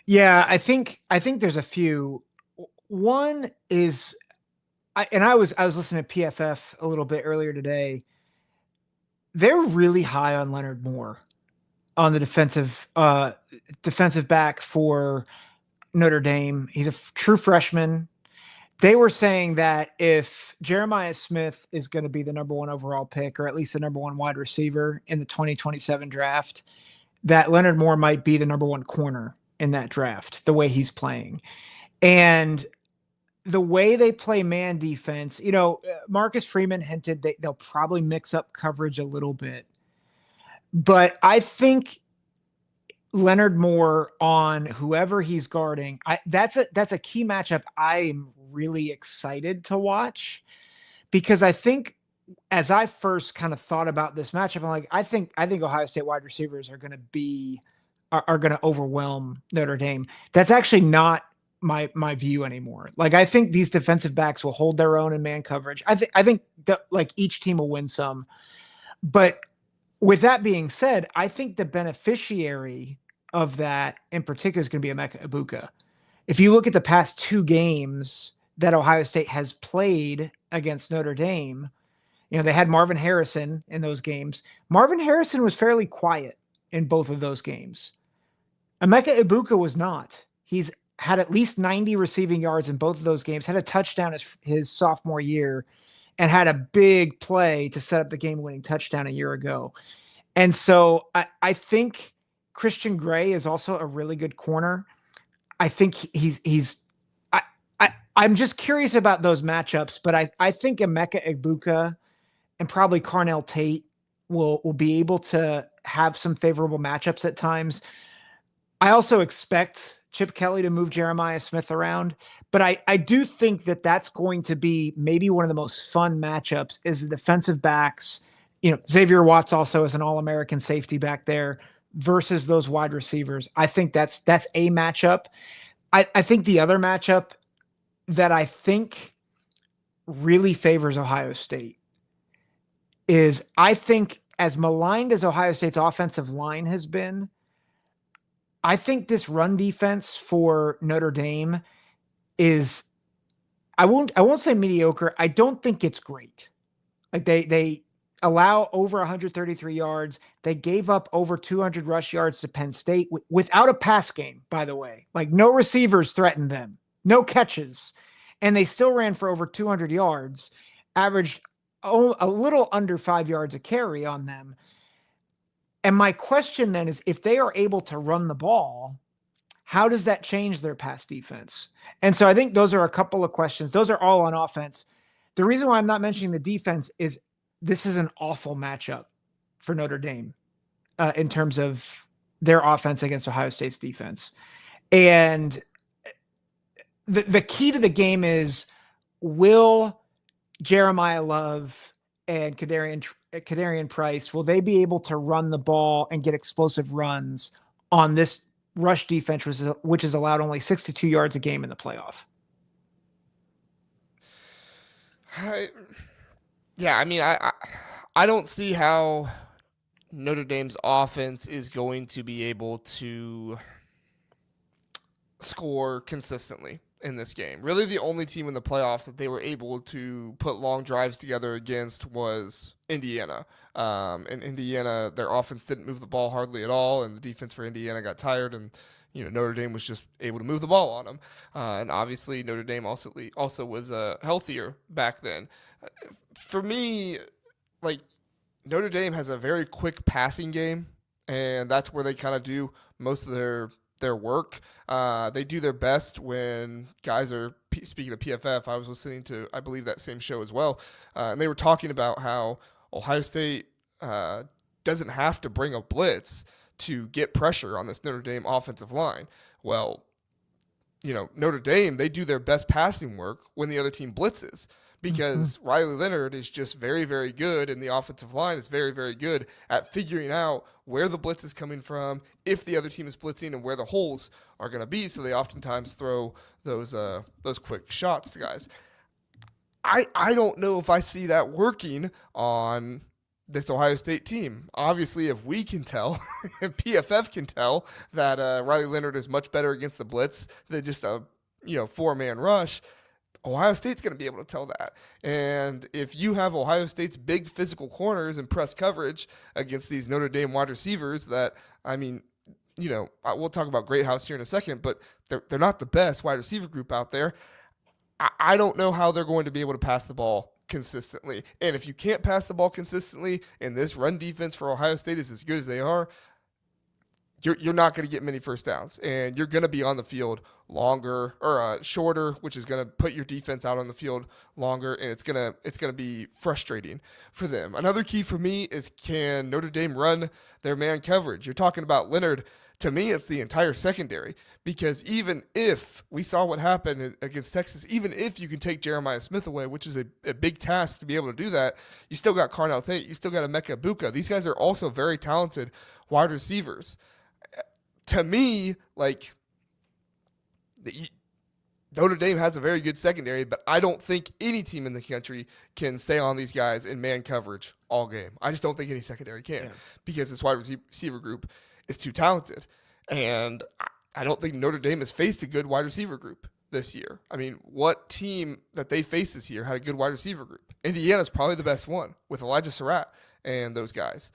Yeah, I think there's a few. One is, I was listening to PFF a little bit earlier today. They're really high on Leonard Moore on the defensive back for Notre Dame. He's a true freshman. They were saying that if Jeremiah Smith is going to be the number 1 overall pick, or at least the number 1 wide receiver in the 2027 draft, that Leonard Moore might be the number 1 corner in that draft, the way he's playing. And the way they play man defense, Marcus Freeman hinted they'll probably mix up coverage a little bit. But I think Leonard Moore on whoever he's guarding, that's a key matchup I'm really excited to watch, because I think as I first kind of thought about this matchup, I'm like, I think Ohio State wide receivers are going to overwhelm Notre Dame. That's actually not my view anymore. Like, I think these defensive backs will hold their own in man coverage. I think that, like, each team will win some. But with that being said, I think the beneficiary of that in particular is going to be Emeka Egbuka. If you look at the past 2 games that Ohio State has played against Notre Dame, they had Marvin Harrison in those games. Marvin Harrison was fairly quiet in both of those games. Emeka Egbuka was not. He's had at least 90 receiving yards in both of those games, had a touchdown his sophomore year, and had a big play to set up the game-winning touchdown a year ago. And so I think Christian Gray is also a really good corner. I think I'm just curious about those matchups, but I think Emeka Egbuka and probably Carnell Tate will be able to have some favorable matchups at times. I also expect Chip Kelly to move Jeremiah Smith around, but I do think that that's going to be maybe one of the most fun matchups is the defensive backs. Xavier Watts also is an All-American safety back there versus those wide receivers. I think that's a matchup. I think the other matchup that I think really favors Ohio State is, I think, as maligned as Ohio State's offensive line has been, I think this run defense for Notre Dame is, I won't say mediocre. I don't think it's great. Like, they allow over 133 yards. They gave up over 200 rush yards to Penn State without a pass game, by the way. Like, no receivers threatened them, no catches. And they still ran for over 200 yards, averaged a little under 5 yards a carry on them. And my question then is, if they are able to run the ball, how does that change their pass defense? And so I think those are a couple of questions. Those are all on offense. The reason why I'm not mentioning the defense is this is an awful matchup for Notre Dame in terms of their offense against Ohio State's defense. And the key to the game is, will Jeremiah Love and Kadarian Price, will they be able to run the ball and get explosive runs on this rush defense, which is allowed only 62 yards a game in the playoff? I don't see how Notre Dame's offense is going to be able to score consistently in this game. Really, the only team in the playoffs that they were able to put long drives together against was Indiana. And Indiana, their offense didn't move the ball hardly at all, and the defense for Indiana got tired, and Notre Dame was just able to move the ball on them. And obviously Notre Dame also was healthier back then. For me, like, Notre Dame has a very quick passing game, and that's where they kind of do most of their work. They do their best when guys are speaking of PFF. I was listening to, I believe, that same show as well, and they were talking about how Ohio State doesn't have to bring a blitz to get pressure on this Notre Dame offensive line. Well, Notre Dame, they do their best passing work when the other team blitzes, because Riley Leonard is just very, very good, and the offensive line is very, very good at figuring out where the blitz is coming from, if the other team is blitzing, and where the holes are going to be. So they oftentimes throw those quick shots to guys. I don't know if I see that working on this Ohio State team. Obviously, if we can tell, and PFF can tell, that Riley Leonard is much better against the blitz than just a 4-man rush, Ohio State's going to be able to tell that. And if you have Ohio State's big physical corners and press coverage against these Notre Dame wide receivers that, we'll talk about Greathouse here in a second, but they're not the best wide receiver group out there. I don't know how they're going to be able to pass the ball consistently. And if you can't pass the ball consistently, and this run defense for Ohio State is as good as they are, you're not going to get many first downs, and you're going to be on the field longer or shorter, which is going to put your defense out on the field longer, and it's going to be frustrating for them. Another key for me is, can Notre Dame run their man coverage? You're talking about Leonard. To me, it's the entire secondary, because even if we saw what happened against Texas, even if you can take Jeremiah Smith away, which is a big task to be able to do that, you still got Carnell Tate, you still got Emeka Buka. These guys are also very talented wide receivers. To me, Notre Dame has a very good secondary, but I don't think any team in the country can stay on these guys in man coverage all game. I just don't think any secondary can, because this wide receiver group is too talented. And I don't think Notre Dame has faced a good wide receiver group this year. I mean, what team that they faced this year had a good wide receiver group? Indiana's probably the best one, with Elijah Surratt and those guys.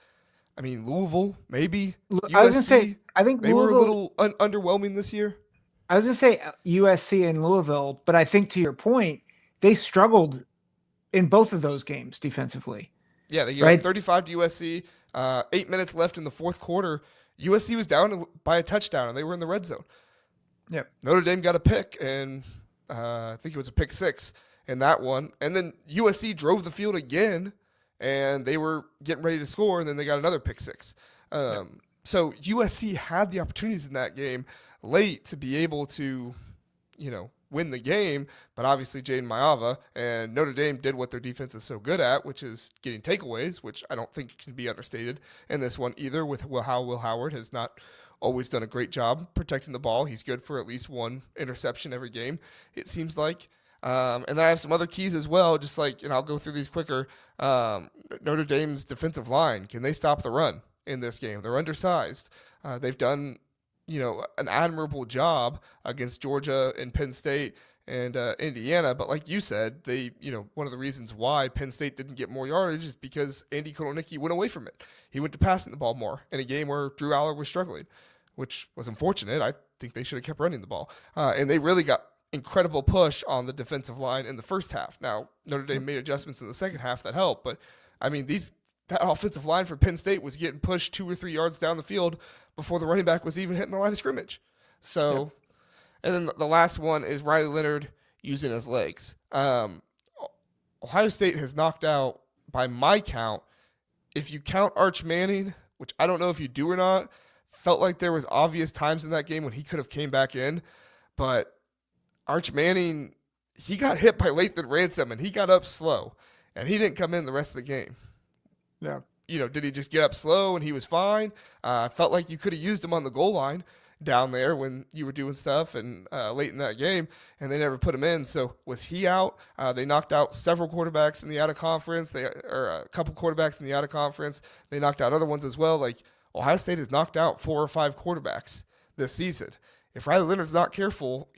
I mean, Louisville, maybe. USC, I was going to say, I think they were a little underwhelming this year. I was going to say USC and Louisville, but I think, to your point, they struggled in both of those games defensively. Yeah, they gave 35 to USC. 8 minutes left in the fourth quarter. USC was down by a touchdown, and they were in the red zone. Yep. Notre Dame got a pick, and I think it was a pick 6 in that one. And then USC drove the field again, and they were getting ready to score, and then they got another pick 6. So USC had the opportunities in that game late to be able to, win the game, but obviously Jaden Maiava and Notre Dame did what their defense is so good at, which is getting takeaways, which I don't think can be understated in this one either, with how Will Howard has not always done a great job protecting the ball. He's good for at least one interception every game, it seems like. And then I have some other keys as well, and I'll go through these quicker. Notre Dame's defensive line, can they stop the run in this game? They're undersized. They've done an admirable job against Georgia and Penn State and Indiana. But like you said, one of the reasons why Penn State didn't get more yardage is because Andy Kotelnicki went away from it. He went to passing the ball more in a game where Drew Aller was struggling, which was unfortunate. I think they should have kept running the ball. And they really got incredible push on the defensive line in the first half. Now, Notre Dame made adjustments in the second half that helped, but I mean, that offensive line for Penn State was getting pushed 2 or 3 yards down the field before the running back was even hitting the line of scrimmage. So, And then the last one is Riley Leonard using his legs. Ohio State has knocked out, by my count, if you count Arch Manning, which I don't know if you do or not, felt like there was obvious times in that game when he could have came back in, but Arch Manning, he got hit by Lathan Ransom, and he got up slow, and he didn't come in the rest of the game. Yeah. Did he just get up slow and he was fine? Felt like you could have used him on the goal line down there when you were doing stuff and late in that game, and they never put him in. So was he out? They knocked out several quarterbacks in the out of conference. A couple quarterbacks in the out of conference. They knocked out other ones as well. Like, Ohio State has knocked out 4 or 5 quarterbacks this season. If Riley Leonard's not careful,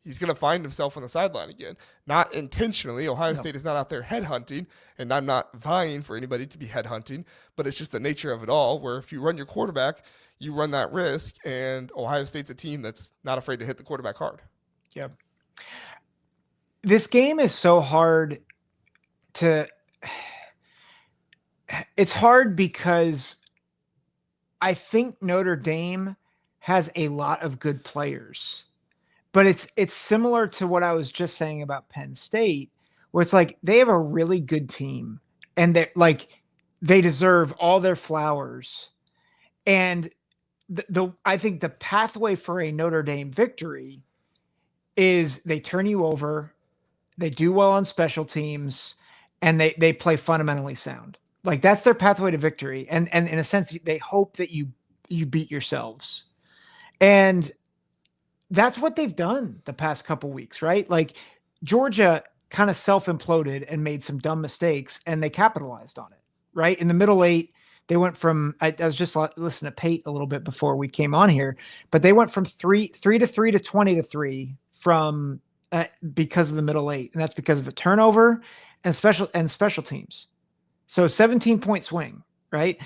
he's going to find himself on the sideline again. Not intentionally. Ohio No. State is not out there headhunting, and I'm not vying for anybody to be headhunting, but it's just the nature of it all, where if you run your quarterback, you run that risk, and Ohio State's a team that's not afraid to hit the quarterback hard. Yep. This game is so hard to – it's hard because I think Notre Dame has a lot of good players. But it's similar to what I was just saying about Penn State, where it's like they have a really good team and they deserve all their flowers. And I think the pathway for a Notre Dame victory is they turn you over, they do well on special teams, and they play fundamentally sound. Like that's their pathway to victory. And in a sense, they hope that you beat yourselves. And that's what they've done the past couple weeks, right? Like Georgia kind of self-imploded and made some dumb mistakes, and they capitalized on it, right? In the middle eight, they went from, I was just listening to Pate a little bit before we came on here, but they went from 3 to 3 to 20 to 3 from because of the middle eight. And that's because of a turnover and special teams. So 17-point swing, right?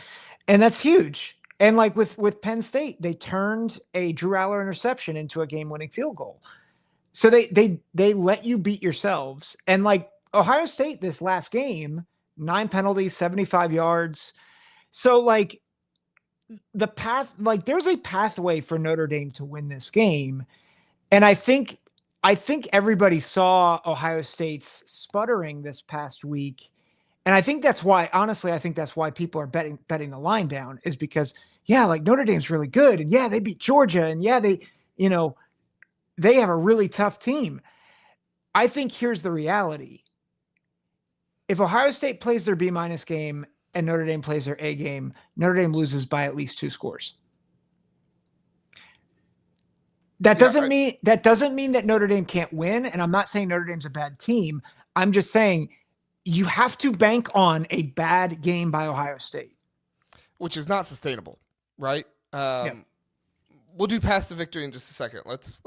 And that's huge. And like with Penn State, they turned a Drew Aller interception into a game-winning field goal. So they let you beat yourselves. And like Ohio State, this last game, 9 penalties, 75 yards. So like the path, like there's a pathway for Notre Dame to win this game. And I think everybody saw Ohio State's sputtering this past week. And I think that's why, honestly, I think that's why people are betting the line down, is because, yeah, like Notre Dame's really good. And yeah, they beat Georgia. And yeah, they have a really tough team. I think here's the reality. If Ohio State plays their B- game and Notre Dame plays their A game, Notre Dame loses by at least 2 scores. That doesn't mean that Notre Dame can't win. And I'm not saying Notre Dame's a bad team. I'm just saying you have to bank on a bad game by Ohio State, which is not sustainable, right? Yeah. We'll do past the victory in just a second. Let's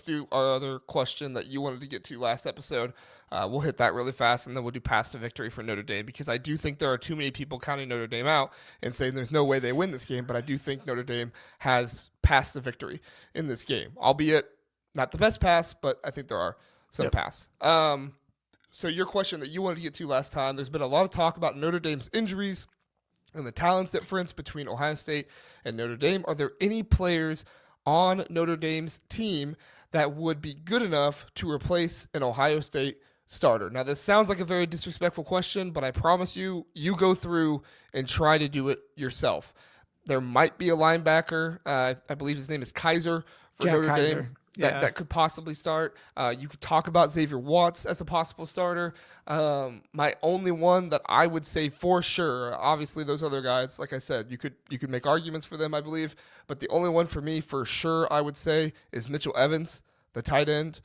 do our other question that you wanted to get to last episode. We'll hit that really fast, and then we'll do past the victory for Notre Dame, because I do think there are too many people counting Notre Dame out and saying there's no way they win this game, but I do think Notre Dame has passed the victory in this game, albeit not the best pass, but I think there are some pass. So your question that you wanted to get to last time, there's been a lot of talk about Notre Dame's injuries and the talents difference between Ohio State and Notre Dame. Are there any players on Notre Dame's team that would be good enough to replace an Ohio State starter? Now, this sounds like a very disrespectful question, but I promise you go through and try to do it yourself. There might be a linebacker. I believe his name is Kaiser for Jack Notre Kaiser. Dame. That could possibly start. You could talk about Xavier Watts as a possible starter. My only one that I would say for sure, obviously those other guys, like I said, you could make arguments for them, I believe, but the only one for me for sure I would say is Mitchell Evans, the tight end.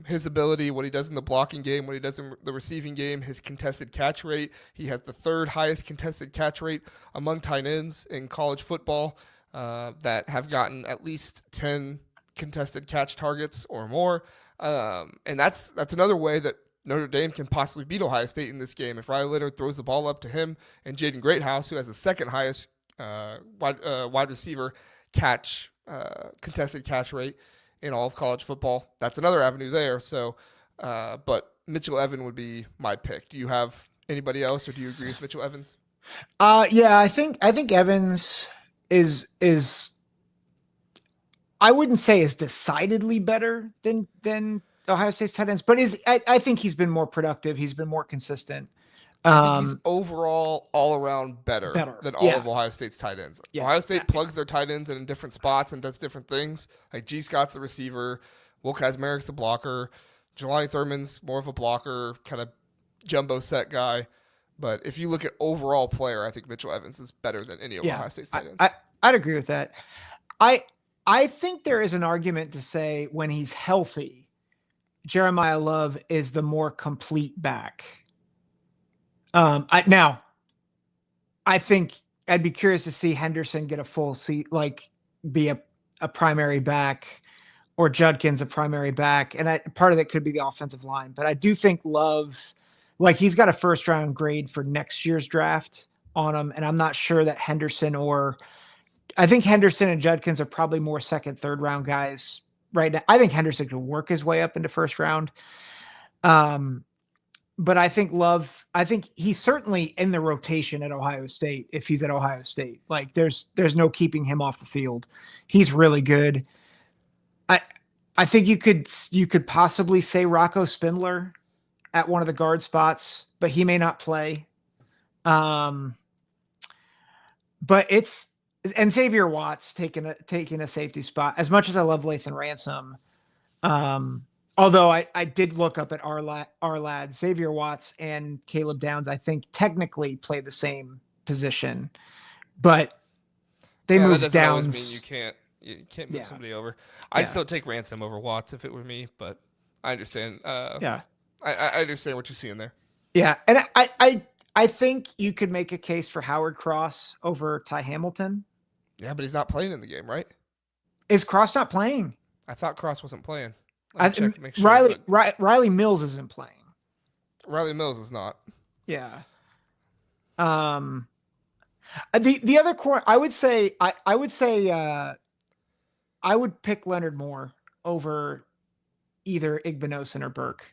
His ability, what he does in the blocking game, what he does in the receiving game, his contested catch rate. He has the 3rd highest contested catch rate among tight ends in college football that have gotten at least 10 contested catch targets or more. And that's another way that Notre Dame can possibly beat Ohio State in this game. If Riley Leonard throws the ball up to him and Jaden Greathouse, who has the 2nd highest wide receiver contested catch rate in all of college football, that's another avenue there. So, but Mitchell Evans would be my pick. Do you have anybody else, or do you agree with Mitchell Evans? Yeah, I think Evans is I wouldn't say is decidedly better than Ohio State's tight ends, but I think he's been more productive. He's been more consistent. I think he's overall all around better than all of Ohio State's tight ends. Yeah. Ohio State plugs their tight ends in different spots and does different things. Like G. Scott's the receiver, Will Kazmarik's the blocker, Jelani Thurman's more of a blocker, kind of jumbo set guy. But if you look at overall player, I think Mitchell Evans is better than any of Ohio State's tight ends. I'd agree with that. I think there is an argument to say when he's healthy, Jeremiah Love is the more complete back. I think I'd be curious to see Henderson get a full seat, like be a primary back, or Judkins a primary back, and part of that could be the offensive line. But I do think Love, like he's got a first round grade for next year's draft on him, and I'm not sure that Henderson or I think Henderson and Judkins are probably more second, third round guys right now. I think Henderson could work his way up into first round. But I think I think he's certainly in the rotation at Ohio State if he's at Ohio State. Like there's no keeping him off the field. He's really good. I think you could possibly say Rocco Spindler at one of the guard spots, but he may not play. But and Xavier Watts taking a safety spot. As much as I love Lathan Ransom, although I did look up at our lad, Xavier Watts and Caleb Downs, I think technically play the same position, but they moved that doesn't Downs. Always mean you can't move somebody over. I'd still take Ransom over Watts if it were me, but I understand. I understand what you're seeing there. Yeah, and I think you could make a case for Howard Cross over Ty Hamilton. Yeah, but he's not playing in the game, right? Is Cross not playing? I thought Cross wasn't playing. Make sure. Riley Mills isn't playing. Riley Mills is not. Yeah. The other core, I would say I would pick Leonard Moore over either Igbinosun or Burke.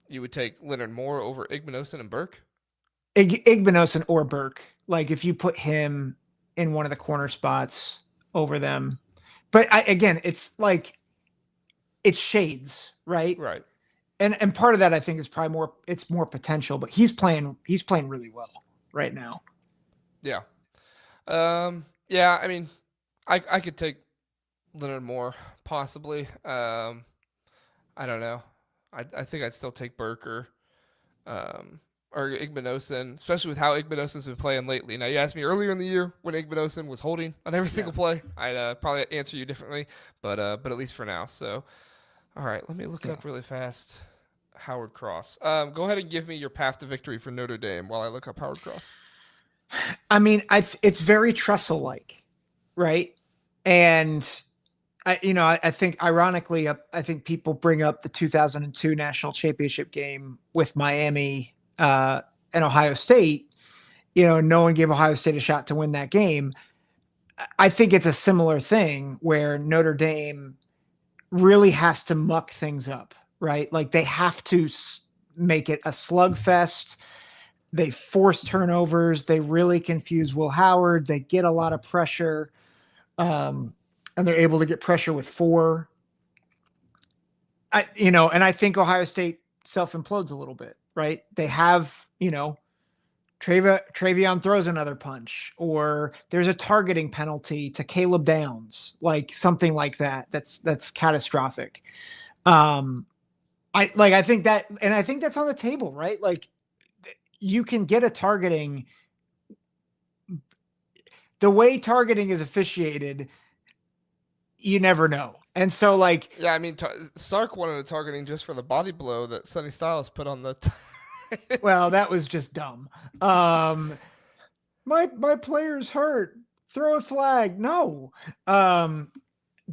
You would take Leonard Moore over Igbinosun and Burke? Igbinosun or Burke. Like if you put him in one of the corner spots over them. But again, it's like it's shades, right? Right. And part of that I think is probably more potential, but he's playing really well right now. Yeah. Yeah, I mean, I could take Leonard Moore possibly. I don't know. I think I'd still take Burke or Igbinosun, especially with how Igbinosun's been playing lately. Now, you asked me earlier in the year when Igbinosun was holding on every single play. I'd probably answer you differently, but at least for now. So, all right, let me look up really fast Howard Cross. Go ahead and give me your path to victory for Notre Dame while I look up Howard Cross. I mean, it's very Tressel-like, right? And I think ironically, I think people bring up the 2002 national championship game with Miami and Ohio State. No one gave Ohio State a shot to win that game. I think it's a similar thing where Notre Dame really has to muck things up, right? Like they have to make it a slugfest. They force turnovers. They really confuse Will Howard. They get a lot of pressure. And they're able to get pressure with 4. And I think Ohio State self-implodes a little bit, right? They have, Travion throws another punch, or there's a targeting penalty to Caleb Downs, like something like that. That's catastrophic. I think that, and I think that's on the table, right? Like you can get a targeting. The way targeting is officiated, you never know. And so yeah, I mean, Sark wanted a targeting just for the body blow that Sonny Styles put on the well, that was just dumb. My player's hurt. Throw a flag. No. But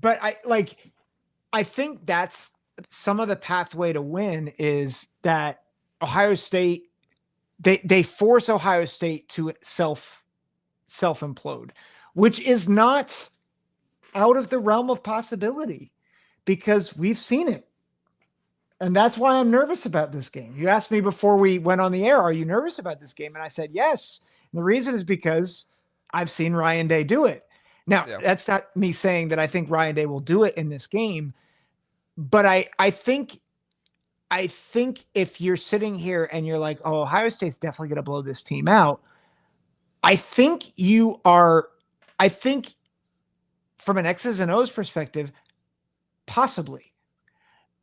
I think that's some of the pathway to win is that Ohio State, they force Ohio State to self-implode, which is not out of the realm of possibility because we've seen it. And that's why I'm nervous about this game. You asked me before we went on the air, are you nervous about this game? And I said, yes. And the reason is because I've seen Ryan Day do it. Now, That's not me saying that I think Ryan Day will do it in this game, but I think if you're sitting here and you're like, oh, Ohio State's definitely going to blow this team out, I think from an X's and O's perspective, possibly.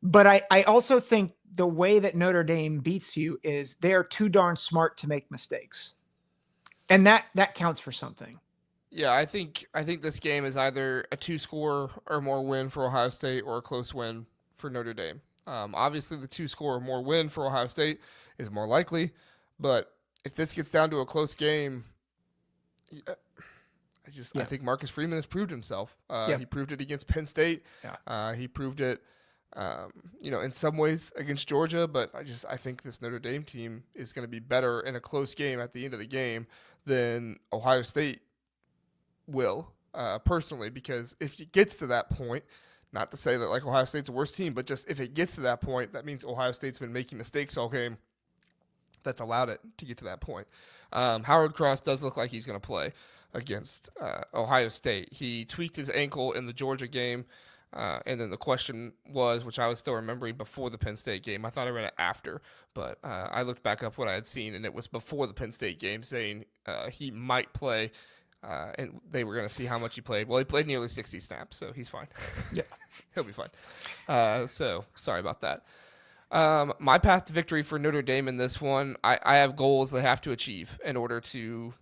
But I also think the way that Notre Dame beats you is they are too darn smart to make mistakes. And that counts for something. Yeah, I think this game is either a 2-score or more win for Ohio State or a close win for Notre Dame. Obviously, the 2-score or more win for Ohio State is more likely. But if this gets down to a close game, Yeah. I think Marcus Freeman has proved himself. Yep. He proved it against Penn State. Yeah. He proved it, in some ways against Georgia. But I think this Notre Dame team is going to be better in a close game at the end of the game than Ohio State will, personally. Because if it gets to that point, not to say that like Ohio State's a worse team, but just if it gets to that point, that means Ohio State's been making mistakes all game. That's allowed it to get to that point. Howard Cross does look like he's going to play against Ohio State. He tweaked his ankle in the Georgia game, and then the question was, which I was still remembering before the Penn State game. I thought I read it after, but I looked back up what I had seen, and it was before the Penn State game, saying he might play, and they were going to see how much he played. Well, he played nearly 60 snaps, so he's fine. Yeah. He'll be fine. So sorry about that. My path to victory for Notre Dame in this one, I have goals they have to achieve in order to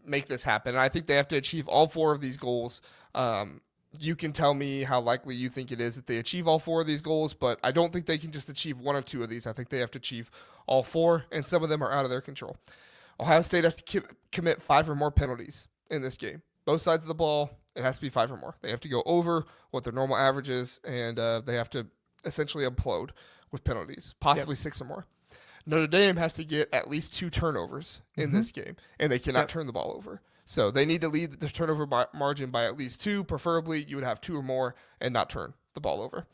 make this happen. And I think they have to achieve all 4 of these goals. You can tell me how likely you think it is that they achieve all 4 of these goals, but I don't think they can just achieve 1 or 2 of these. I think they have to achieve all 4, and some of them are out of their control. Ohio State has to commit 5 or more penalties in this game. Both sides of the ball, it has to be 5 or more. They have to go over what their normal average is, and they have to essentially implode with penalties, possibly 6 or more. Notre Dame has to get at least 2 turnovers in this game, and they cannot turn the ball over. So they need to lead the turnover margin by at least 2. Preferably, you would have 2 or more and not turn the ball over.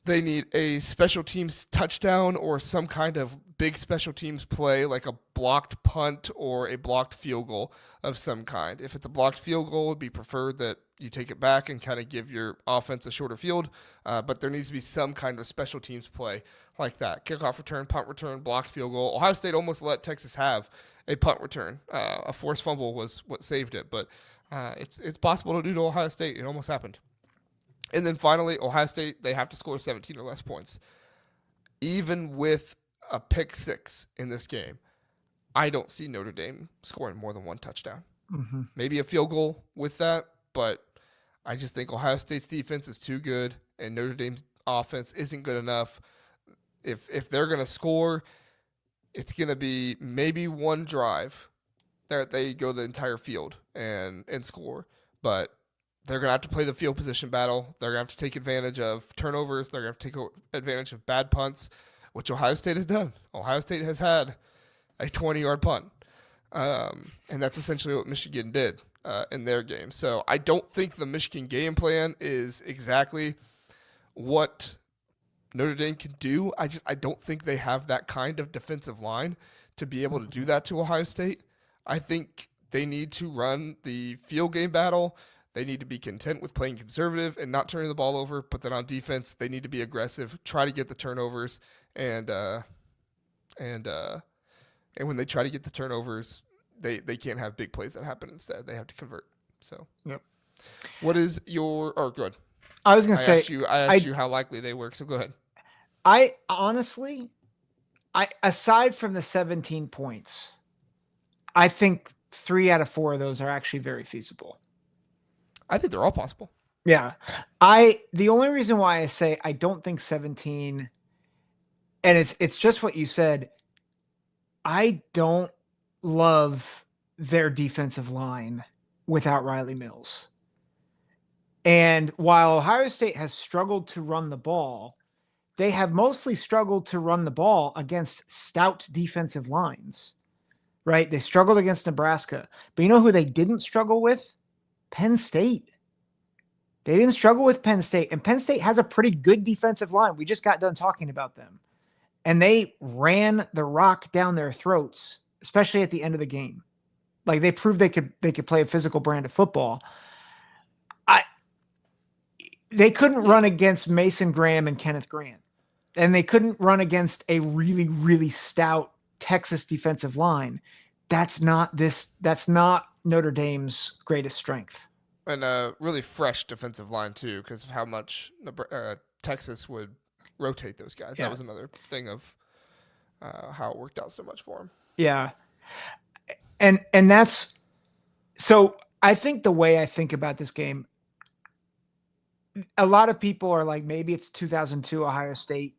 They need a special teams touchdown or some kind of big special teams play, like a blocked punt or a blocked field goal of some kind. If it's a blocked field goal, it would be preferred that you take it back and kind of give your offense a shorter field. But there needs to be some kind of special teams play like that. Kickoff return, punt return, blocked field goal. Ohio State almost let Texas have a punt return. A forced fumble was what saved it. But it's possible to do to Ohio State. It almost happened. And then finally, Ohio State, they have to score 17 or less points. Even with a pick 6 in this game, I don't see Notre Dame scoring more than 1 touchdown. Mm-hmm. Maybe a field goal with that, but I just think Ohio State's defense is too good and Notre Dame's offense isn't good enough. If they're going to score, it's going to be maybe 1 drive that they go the entire field and score. But they're going to have to play the field position battle. They're going to have to take advantage of turnovers. They're going to have to take advantage of bad punts, which Ohio State has done. Ohio State has had a 20-yard punt. And that's essentially what Michigan did in their game. So I don't think the Michigan game plan is exactly what Notre Dame can do. I don't think they have that kind of defensive line to be able to do that to Ohio State. I think they need to run the field game battle. They need to be content with playing conservative and not turning the ball over. But then on defense, they need to be aggressive, try to get the turnovers, and when they try to get the turnovers, they can't have big plays that happen instead. They have to convert. So, yep. What is your? Or good. I was going to say. I asked you how likely they work. So go ahead. I honestly, aside from the 17 points, I think 3 out of 4 of those are actually very feasible. I think they're all possible. Yeah. The only reason why I say I don't think 17, and it's just what you said, I don't love their defensive line without Riley Mills. And while Ohio State has struggled to run the ball, they have mostly struggled to run the ball against stout defensive lines, right? They struggled against Nebraska. But you know who they didn't struggle with? Penn State. They didn't struggle with Penn State. And Penn State has a pretty good defensive line. We just got done talking about them. And they ran the rock down their throats, especially at the end of the game. Like they proved they could play a physical brand of football. They couldn't run against Mason Graham and Kenneth Grant. And they couldn't run against a really, really stout Texas defensive line. That's not Notre Dame's greatest strength. And a really fresh defensive line too, because of how much Texas would rotate those guys. Yeah. That was another thing of how it worked out so much for them. Yeah. And that's, so I think the way I think about this game, a lot of people are like, maybe it's 2002 Ohio State,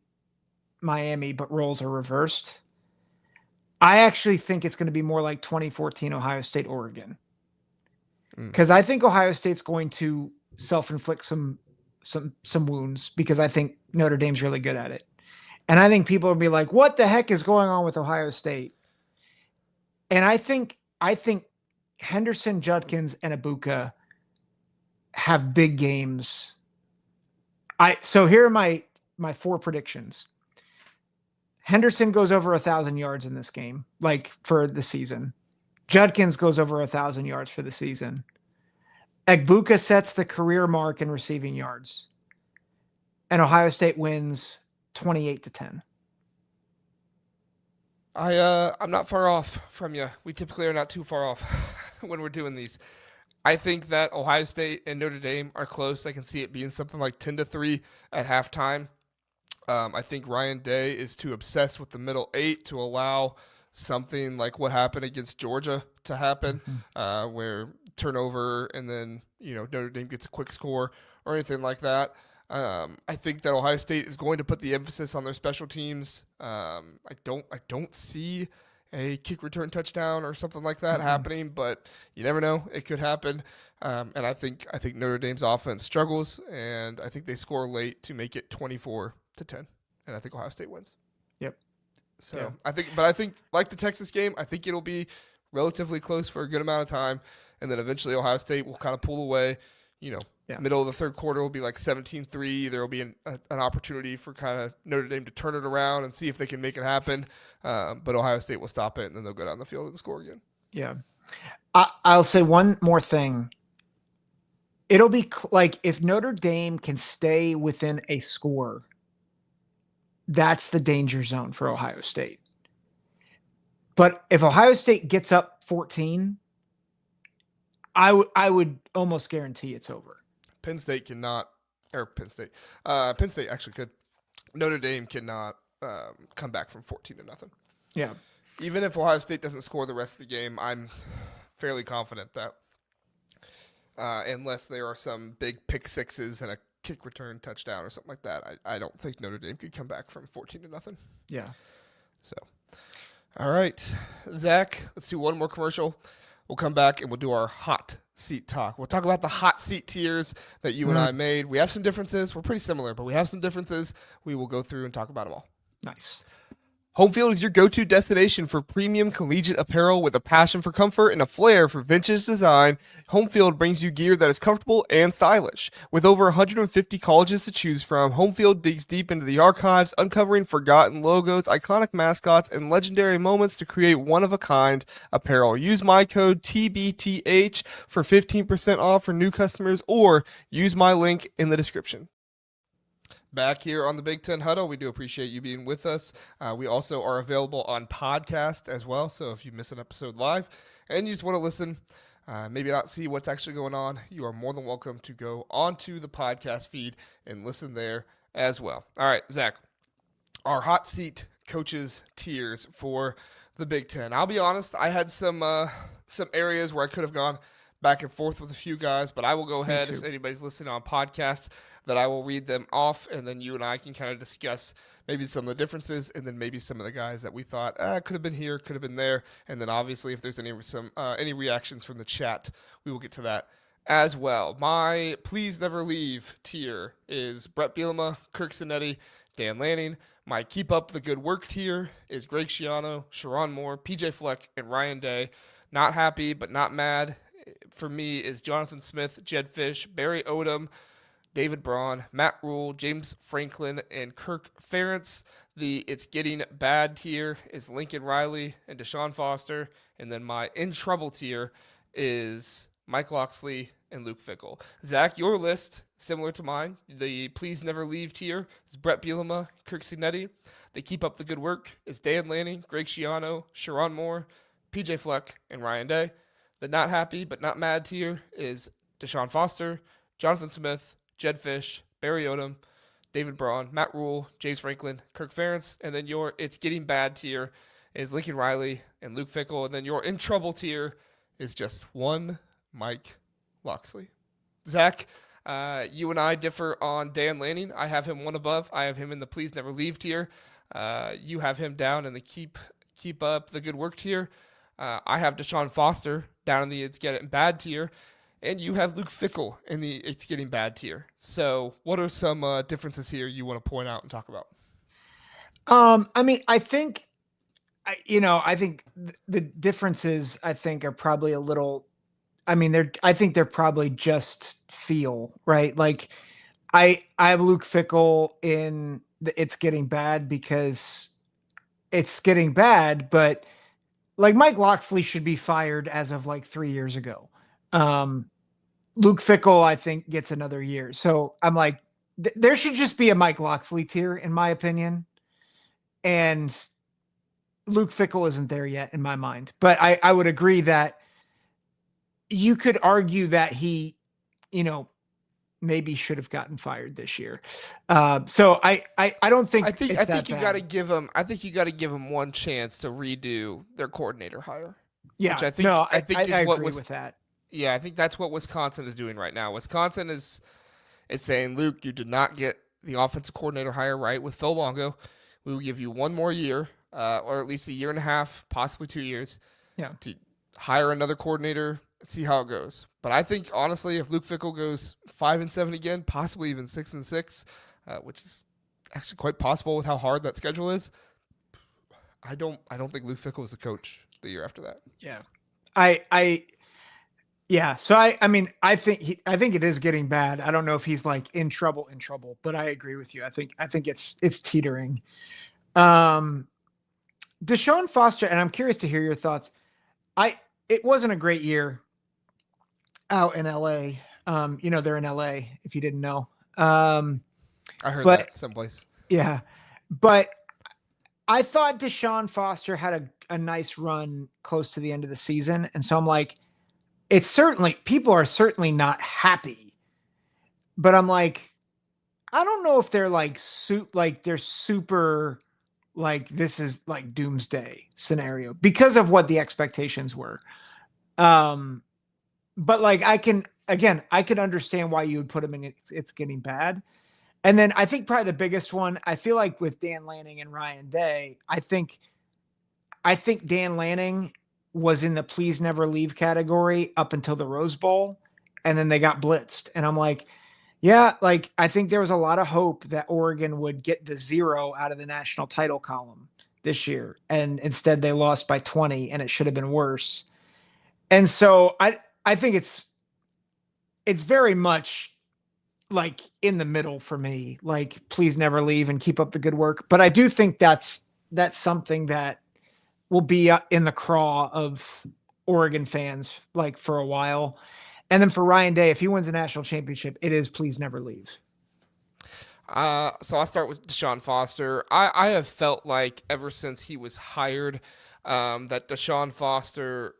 Miami, but roles are reversed. I actually think it's going to be more like 2014 Ohio State, Oregon. because I think Ohio State's going to self-inflict some wounds because I think Notre Dame's really good at it. And I think people will be like, what the heck is going on with Ohio State? And I think Henderson, Judkins, and Ibuka have big games. So here are my 4 predictions. Henderson goes over 1,000 yards in this game, like for the season. Judkins goes over 1,000 yards for the season. Ibuka sets the career mark in receiving yards. And Ohio State wins 28-10. I'm not far off from you. We typically are not too far off when we're doing these. I think that Ohio State and Notre Dame are close. I can see it being something like 10-3 at halftime. I think Ryan Day is too obsessed with the middle 8 to allow something like what happened against Georgia to happen, where turnover and then Notre Dame gets a quick score or anything like that. I think that Ohio State is going to put the emphasis on their special teams. I don't see a kick return touchdown or something like that happening, but you never know. It could happen. And I think Notre Dame's offense struggles, and I think they score late to make it 24-10. And I think Ohio State wins. Yep. So yeah. I think like the Texas game, I think it'll be relatively close for a good amount of time, and then eventually Ohio State will kind of pull away. Middle of the third quarter will be like 17-3. There will be an opportunity for kind of Notre Dame to turn it around and see if they can make it happen. But Ohio State will stop it, and then they'll go down the field and score again. Yeah. I'll say one more thing. It'll be like if Notre Dame can stay within a score, that's the danger zone for Ohio State. But if Ohio State gets up 14, I would almost guarantee it's over. Penn State actually could. Notre Dame cannot come back from 14-0. Yeah. Even if Ohio State doesn't score the rest of the game, I'm fairly confident that unless there are some big pick sixes and a kick return touchdown or something like that, I don't think Notre Dame could come back from 14-0. Yeah. So, all right, Zach, let's do one more commercial. We'll come back and we'll do our hot seat talk. We'll talk about the hot seat tiers that you and I made. We have some differences. We're pretty similar, but we have some differences. We will go through and talk about them all. Nice. Home Field is your go-to destination for premium collegiate apparel with a passion for comfort and a flair for vintage design. Home Field brings you gear that is comfortable and stylish. With over 150 colleges to choose from, Home Field digs deep into the archives, uncovering forgotten logos, iconic mascots, and legendary moments to create one-of-a-kind apparel. Use my code TBTH for 15% off for new customers, or use my link in the description. Back here on the Big Ten Huddle, we do appreciate you being with us. We also are available on podcast as well, so if you miss an episode live and you just want to listen, maybe not see what's actually going on, you are more than welcome to go onto the podcast feed and listen there as well. All right, Zach, our hot seat coaches tiers for the Big Ten. I'll be honest, I had some areas where I could have gone back and forth with a few guys, but I will go ahead, if anybody's listening on podcasts, that I will read them off, and then you and I can kind of discuss maybe some of the differences, and then maybe some of the guys that we thought could have been here, could have been there, and then obviously if there's any reactions from the chat, we will get to that as well. My Please Never Leave tier is Brett Bielema, Kirk Cinetti, Dan Lanning. My Keep Up the Good Work tier is Greg Schiano, Sharon Moore, PJ Fleck, and Ryan Day. Not happy but not mad for me is Jonathan Smith, Jed Fish, Barry Odom, David Braun, Matt Rule, James Franklin, and Kirk Ferentz. The It's Getting Bad tier is Lincoln Riley and Deshaun Foster. And then my In Trouble tier is Mike Loxley and Luke Fickell. Zach, your list, similar to mine. The Please Never Leave tier is Brett Bielema, Kirk Cinetti. The Keep Up the Good Work is Dan Lanning, Greg Schiano, Sharon Moore, PJ Fleck, and Ryan Day. The Not Happy But Not Mad tier is Deshaun Foster, Jonathan Smith, Jed Fish, Barry Odom, David Braun, Matt Rule, James Franklin, Kirk Ferentz, and then your It's Getting Bad tier is Lincoln Riley and Luke Fickell, and then your In Trouble tier is just one Mike Loxley. Zach, you and I differ on Dan Lanning. I have him one above. I have him in the Please Never Leave tier. You have him down in the Keep Up the Good Work tier. I have Deshaun Foster down in the It's Getting Bad tier. and you have Luke Fickell in the it's getting bad tier. So, what are some differences here you want to point out and talk about? I mean, I think the differences I think are probably a little. I mean, I think they're probably just feel right. Like I have Luke Fickell in the it's getting bad because it's getting bad, but like Mike Locksley should be fired as of like 3 years ago. Um, Luke Fickell, I think, gets another year. So I'm like, there should just be a Mike Locksley tier, in my opinion. And Luke Fickell isn't there yet in my mind. But I would agree that you could argue that he, you know, maybe should have gotten fired this year. So I don't think I think you got to give them. I think you got to give them one chance to redo their coordinator hire. Yeah, which I think is I what agree was. with that. Yeah, I think that's what Wisconsin is doing right now. Wisconsin is saying, Luke, you did not get the offensive coordinator hire right with Phil Longo. We will give you one more year, or at least a year and a half, possibly 2 years, Yeah. to hire another coordinator, see how it goes. But I think honestly, if Luke Fickell goes 5-7 again, possibly even 6-6, which is actually quite possible with how hard that schedule is, I don't think Luke Fickell is the coach the year after that. Yeah. Yeah. So I mean, I think it is getting bad. I don't know if he's like in trouble, but I agree with you. I think it's teetering. Deshaun Foster, and I'm curious to hear your thoughts. It wasn't a great year out in LA. They're in LA if you didn't know. I heard that someplace. Yeah. But I thought Deshaun Foster had a nice run close to the end of the season. And so I'm like, people are certainly not happy, but I'm like, I don't know if they're like they're super like this is like doomsday scenario because of what the expectations were. But like I could understand why you would put him in it's getting bad. And then I think probably the biggest one, I feel like with Dan Lanning and Ryan Day, I think Dan Lanning was in the please never leave category up until the Rose Bowl, and then they got blitzed. And I'm like, yeah, like I think there was a lot of hope that Oregon would get the 0 out of the national title column this year. And instead they lost by 20 and it should have been worse. And so I think it's very much like in the middle for me, like please never leave and keep up the good work. But I do think that's something that will be in the craw of Oregon fans like for a while. And then for Ryan Day, if he wins a national championship, it is please never leave. So I'll start with Deshaun Foster. I have felt like ever since he was hired, that Deshaun Foster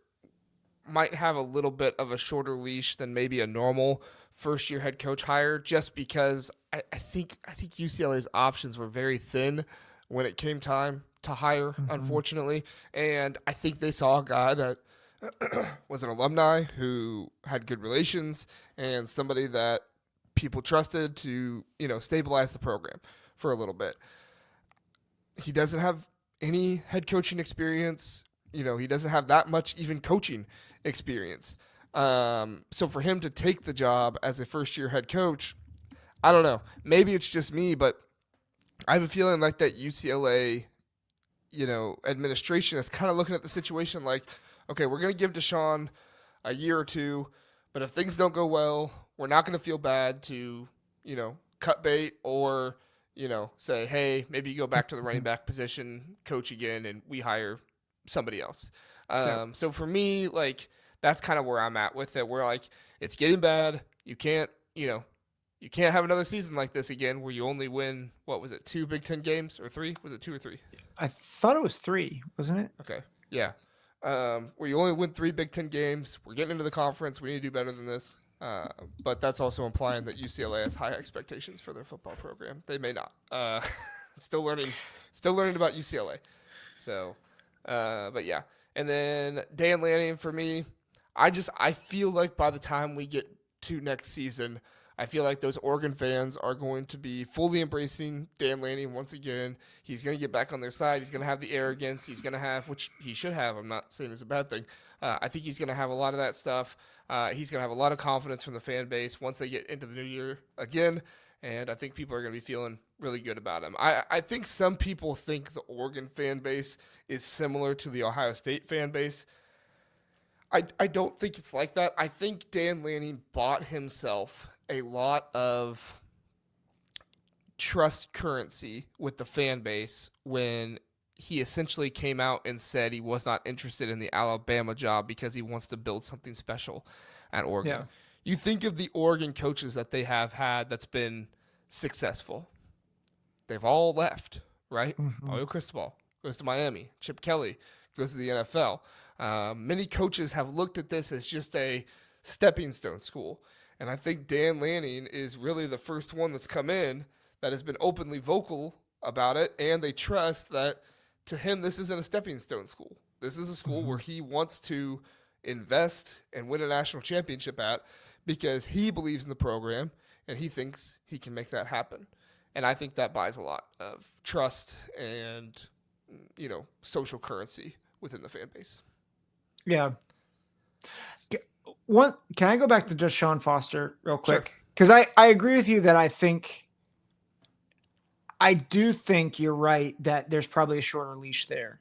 might have a little bit of a shorter leash than maybe a normal first-year head coach hire, just because I think UCLA's options were very thin when it came time to hire, unfortunately. And I think they saw a guy that was an alumni who had good relations and somebody that people trusted to, stabilize the program for a little bit. He doesn't have any head coaching experience. He doesn't have that much even coaching experience. So for him to take the job as a first-year head coach, I don't know. Maybe it's just me, but I have a feeling like that UCLA, administration is kind of looking at the situation like, okay, we're going to give Deshaun a year or two, but if things don't go well, we're not going to feel bad to, cut bait or, say, hey, maybe you go back to the running back position, coach again, and we hire somebody else. So for me, like, that's kind of where I'm at with it. We're like, it's getting bad. You can't have another season like this again where you only win, what was it, 2 Big Ten games or 3? Was it 2 or 3? I thought it was 3, wasn't it? Okay. Yeah. Where you only win 3 Big Ten games. We're getting into the conference. We need to do better than this. But that's also implying that UCLA has high expectations for their football program. They may not. Still learning about UCLA. So, but yeah. And then Dan Lanning for me, I feel like by the time we get to next season, I feel like those Oregon fans are going to be fully embracing Dan Lanning once again. He's going to get back on their side. He's going to have the arrogance. He's going to have, which he should have. I'm not saying it's a bad thing. I think he's going to have a lot of that stuff. He's going to have a lot of confidence from the fan base once they get into the new year again. And I think people are going to be feeling really good about him. I think some people think the Oregon fan base is similar to the Ohio State fan base. I don't think it's like that. I think Dan Lanning bought himself a lot of trust currency with the fan base when he essentially came out and said he was not interested in the Alabama job because he wants to build something special at Oregon. Yeah. You think of the Oregon coaches that they have had that's been successful. They've all left, right? Mm-hmm. Mario Cristobal goes to Miami. Chip Kelly goes to the NFL. Many coaches have looked at this as just a stepping stone school. And I think Dan Lanning is really the first one that's come in that has been openly vocal about it. And they trust that to him, this isn't a stepping stone school. This is a school where he wants to invest and win a national championship at because he believes in the program and he thinks he can make that happen. And I think that buys a lot of trust and, social currency within the fan base. Yeah. Can I go back to just Sean Foster real quick? Sure. Because I agree with you that I do think you're right that there's probably a shorter leash there.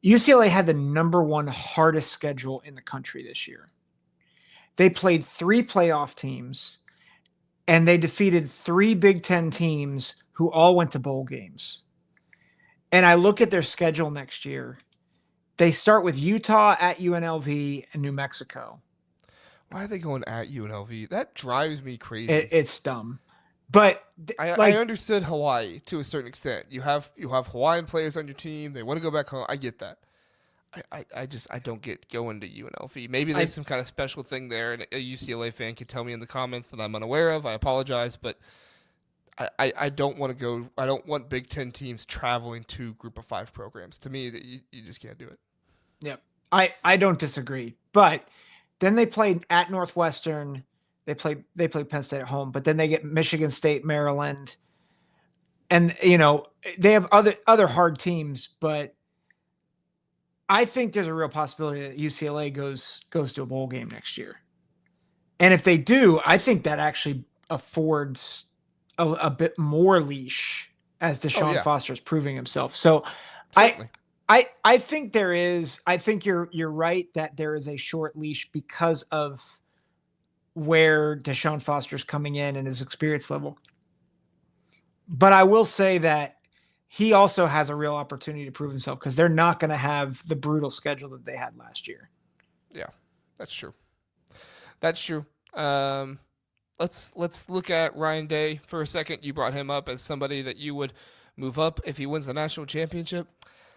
UCLA had the number one hardest schedule in the country this year. They played 3 playoff teams, and they defeated 3 Big Ten teams who all went to bowl games. And I look at their schedule next year. They start with Utah, at UNLV, and New Mexico. Why are they going at UNLV? That drives me crazy. It's dumb. But I understood Hawaii to a certain extent. You have Hawaiian players on your team. They want to go back home. I get that. I don't get going to UNLV. Maybe there's some kind of special thing there, and a UCLA fan can tell me in the comments that I'm unaware of. I apologize, but I don't want to go. I don't want Big Ten teams traveling to Group of 5 programs. To me, that you just can't do it. Yep, I don't disagree. But then they played at Northwestern. They play Penn State at home, but then they get Michigan State, Maryland, and they have other hard teams. But I think there's a real possibility that UCLA goes to a bowl game next year. And if they do, I think that actually affords a bit more leash as Deshaun Foster is proving himself. So Certainly. I think there is. I think you're right that there is a short leash because of where Deshaun Foster's coming in and his experience level. But I will say that he also has a real opportunity to prove himself because they're not going to have the brutal schedule that they had last year. Yeah, that's true. That's true. Let's look at Ryan Day for a second. You brought him up as somebody that you would move up if he wins the national championship.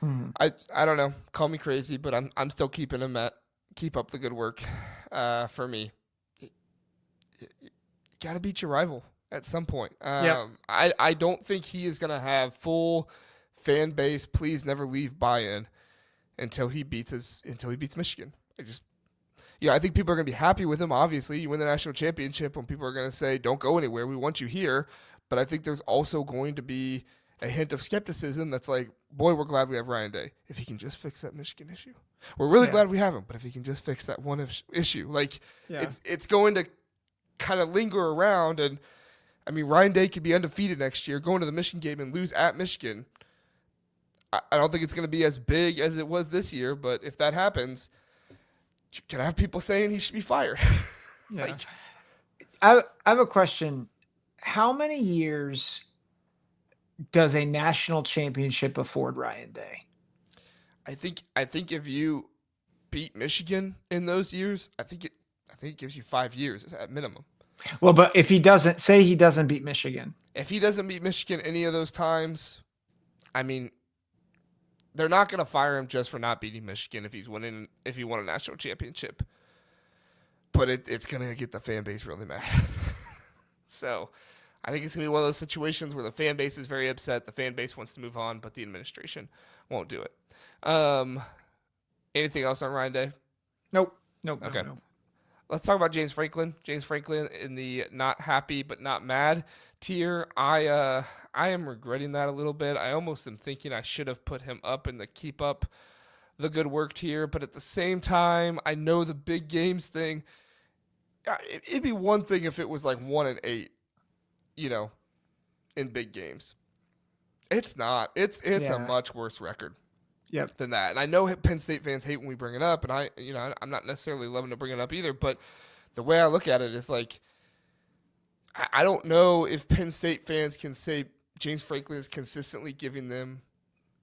Mm-hmm. I don't know. Call me crazy, but I'm still keeping him at keep up the good work. For me, you got to beat your rival at some point. I don't think he is going to have full fan base. Please never leave buy-in until he beats Michigan. I think people are going to be happy with him. Obviously, you win the national championship when people are going to say, "Don't go anywhere. We want you here." But I think there's also going to be a hint of skepticism that's like, boy, we're glad we have Ryan Day. If he can just fix that Michigan issue. We're really glad we have him, but if he can just fix that one issue, it's going to kind of linger around. And I mean, Ryan Day could be undefeated next year, going to the Michigan game and lose at Michigan. I don't think it's going to be as big as it was this year, but if that happens, you can have people saying he should be fired. Yeah. I have a question. How many years does a national championship afford Ryan Day? I think if you beat Michigan in those years, I think it gives you 5 years at minimum. Well, but if he doesn't beat Michigan. If he doesn't beat Michigan any of those times, I mean, they're not going to fire him just for not beating Michigan if he won a national championship. But it's going to get the fan base really mad. So I think it's going to be one of those situations where the fan base is very upset. The fan base wants to move on, but the administration won't do it. Anything else on Ryan Day? Nope. Okay. No. let's talk about James Franklin. James Franklin in the not happy but not mad tier. I am regretting that a little bit. I almost am thinking I should have put him up in the keep up the good work tier, but at the same time, I know the big games thing. It'd be one thing if it was like 1-8, you know, in big games. It's not. It's a much worse record. Yep. Than that. And I know Penn State fans hate when we bring it up, and I'm not necessarily loving to bring it up either, but the way I look at it is like, I don't know if Penn State fans can say James Franklin is consistently giving them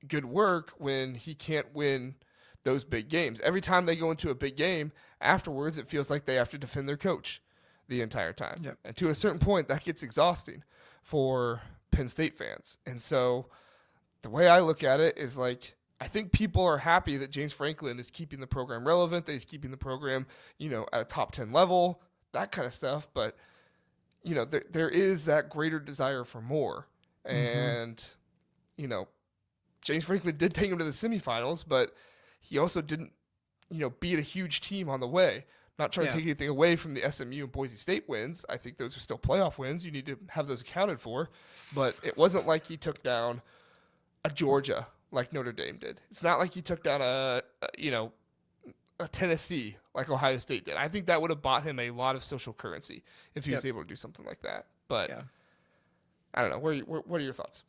good work when he can't win those big games. Every time they go into a big game, afterwards it feels like they have to defend their coach the entire time. Yep. And to a certain point, that gets exhausting for Penn State fans. And so the way I look at it is like, I think people are happy that James Franklin is keeping the program relevant, that he's keeping the program, at a top 10 level, that kind of stuff. But, there is that greater desire for more. And, James Franklin did take him to the semifinals, but he also didn't, beat a huge team on the way. Not trying to take anything away from the SMU and Boise State wins. I think those are still playoff wins. You need to have those accounted for. But it wasn't like he took down a Georgia like Notre Dame did. It's not like he took down a Tennessee like Ohio State did. I think that would have bought him a lot of social currency if he was able to do something like that. But I don't know. What are your thoughts?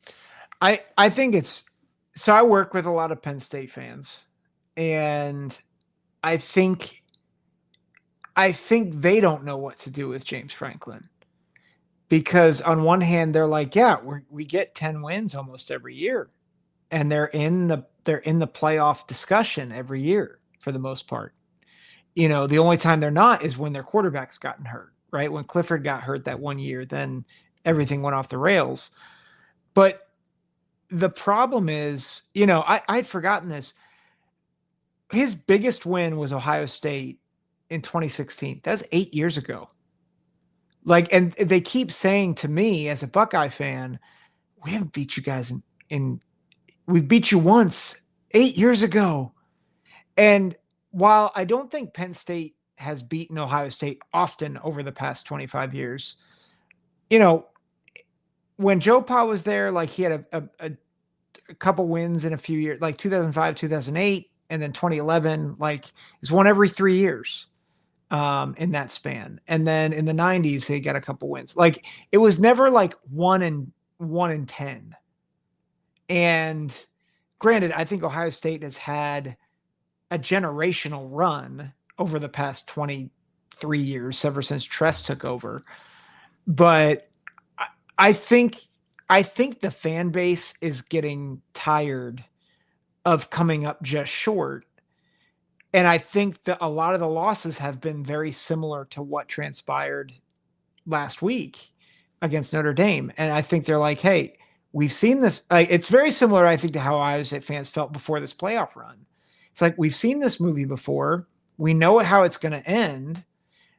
I think so I work with a lot of Penn State fans, and I think they don't know what to do with James Franklin, because on one hand they're like, we get 10 wins almost every year. And they're in the playoff discussion every year for the most part. The only time they're not is when their quarterback's gotten hurt, right? When Clifford got hurt that one year, then everything went off the rails. But the problem is, I'd forgotten this. His biggest win was Ohio State in 2016. That's 8 years ago. And they keep saying to me as a Buckeye fan, we haven't beat you guys we beat you once 8 years ago. And while I don't think Penn State has beaten Ohio State often over the past 25 years, when Joe Pa was there, like he had a couple wins in a few years, like 2005, 2008, and then 2011, like it's one every 3 years in that span. And then in the 90s, he got a couple wins. Like it was never like 1 in 10. And granted, I think Ohio State has had a generational run over the past 23 years, ever since Tress took over. But I think the fan base is getting tired of coming up just short. And I think that a lot of the losses have been very similar to what transpired last week against Notre Dame. And I think they're like, hey, we've seen this. It's very similar, I think, to how Ohio State fans felt before this playoff run. It's like, we've seen this movie before. We know how it's going to end.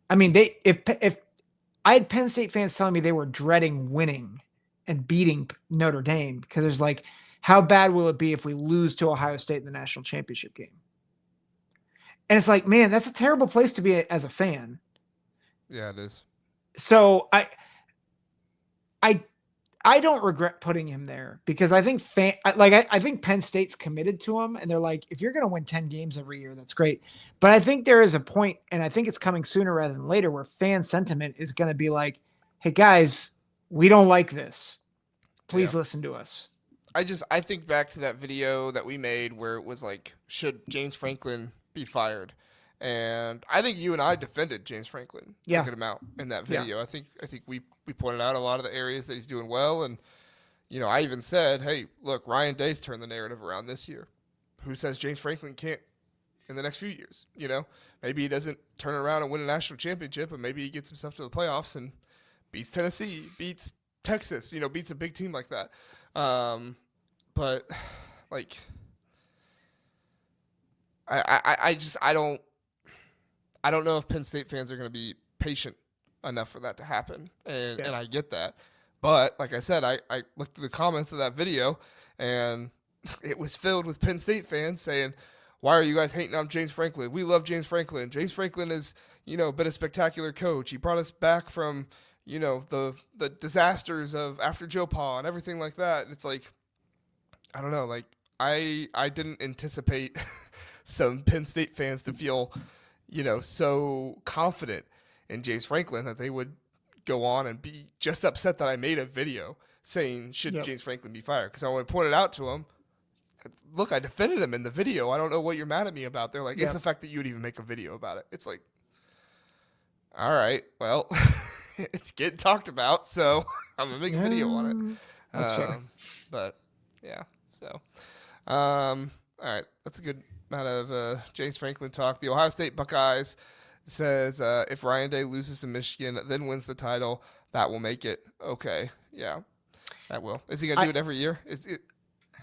I mean, if I had Penn State fans telling me they were dreading winning and beating Notre Dame, because there's like, how bad will it be if we lose to Ohio State in the national championship game? And it's like, man, that's a terrible place to be as a fan. Yeah, it is. So I don't regret putting him there, because I think I think Penn State's committed to him, and they're like, if you're going to win 10 games every year, that's great. But I think there is a point, and I think it's coming sooner rather than later, where fan sentiment is going to be like, hey guys, we don't like this. Please listen to us. I think back to that video that we made where it was like, should James Franklin be fired? And I think you and I defended James Franklin a good amount in that video. I think we pointed out a lot of the areas that he's doing well, and I even said, hey, look, Ryan Day's turned the narrative around this year. Who says James Franklin can't in the next few years? Maybe he doesn't turn around and win a national championship, and maybe he gets himself to the playoffs and beats Tennessee, beats Texas, beats a big team like that. But like, I don't know if Penn State fans are going to be patient enough for that to happen, and I get that. But like I said, I looked through the comments of that video, and it was filled with Penn State fans saying, why are you guys hating on James Franklin? We love James Franklin. James Franklin has, been a spectacular coach. He brought us back from, the disasters of after Joe Pa and everything like that. And it's like, I don't know, like I didn't anticipate some Penn State fans to feel, so confident in James Franklin that they would go on and be just upset that I made a video saying should James Franklin be fired, because I want to point it out to him. Look, I defended him in the video. I don't know what you're mad at me about. They're like, it's the fact that you would even make a video about it. It's like, all right, well, it's getting talked about, so I'm gonna make a video on it. That's fair. But yeah, so all right, that's a good amount of James Franklin talk. The Ohio State Buckeyes says if Ryan Day loses to Michigan, then wins the title, that will make it. Okay, yeah, that will. Is he gonna do it every year?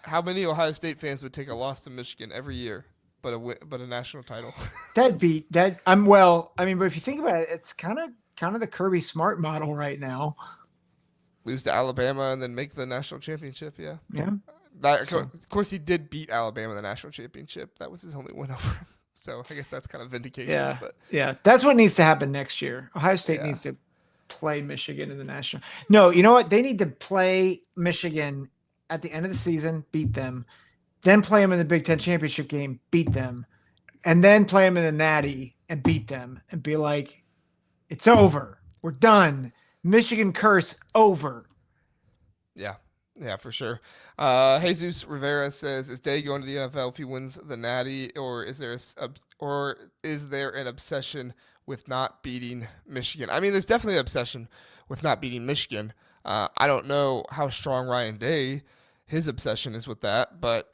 How many Ohio State fans would take a loss to Michigan every year, but a national title? That'd be that. But if you think about it, it's kind of the Kirby Smart model right now. Lose to Alabama and then make the national championship. Yeah. Yeah. Of course, he did beat Alabama in the national championship. That was his only win over him. So I guess that's kind of vindication. Yeah. But yeah. That's what needs to happen next year. Ohio State needs to play Michigan in the national. No, you know what? They need to play Michigan at the end of the season, beat them, then play them in the Big Ten championship game, beat them, and then play them in the Natty and beat them and be like, it's over. We're done. Michigan curse over. Yeah. Yeah, for sure. Jesus Rivera says, is Day going to the NFL if he wins the Natty, or is there an obsession with not beating Michigan? I mean, there's definitely an obsession with not beating Michigan. I don't know how strong Ryan Day, his obsession is with that, but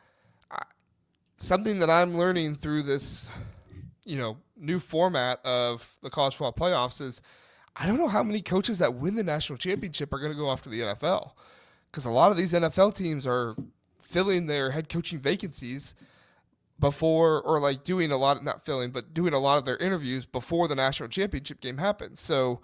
something that I'm learning through this, new format of the college football playoffs is I don't know how many coaches that win the national championship are going to go off to the NFL, because a lot of these NFL teams are filling their head coaching vacancies before, or like doing a lot of their interviews before the national championship game happens. So,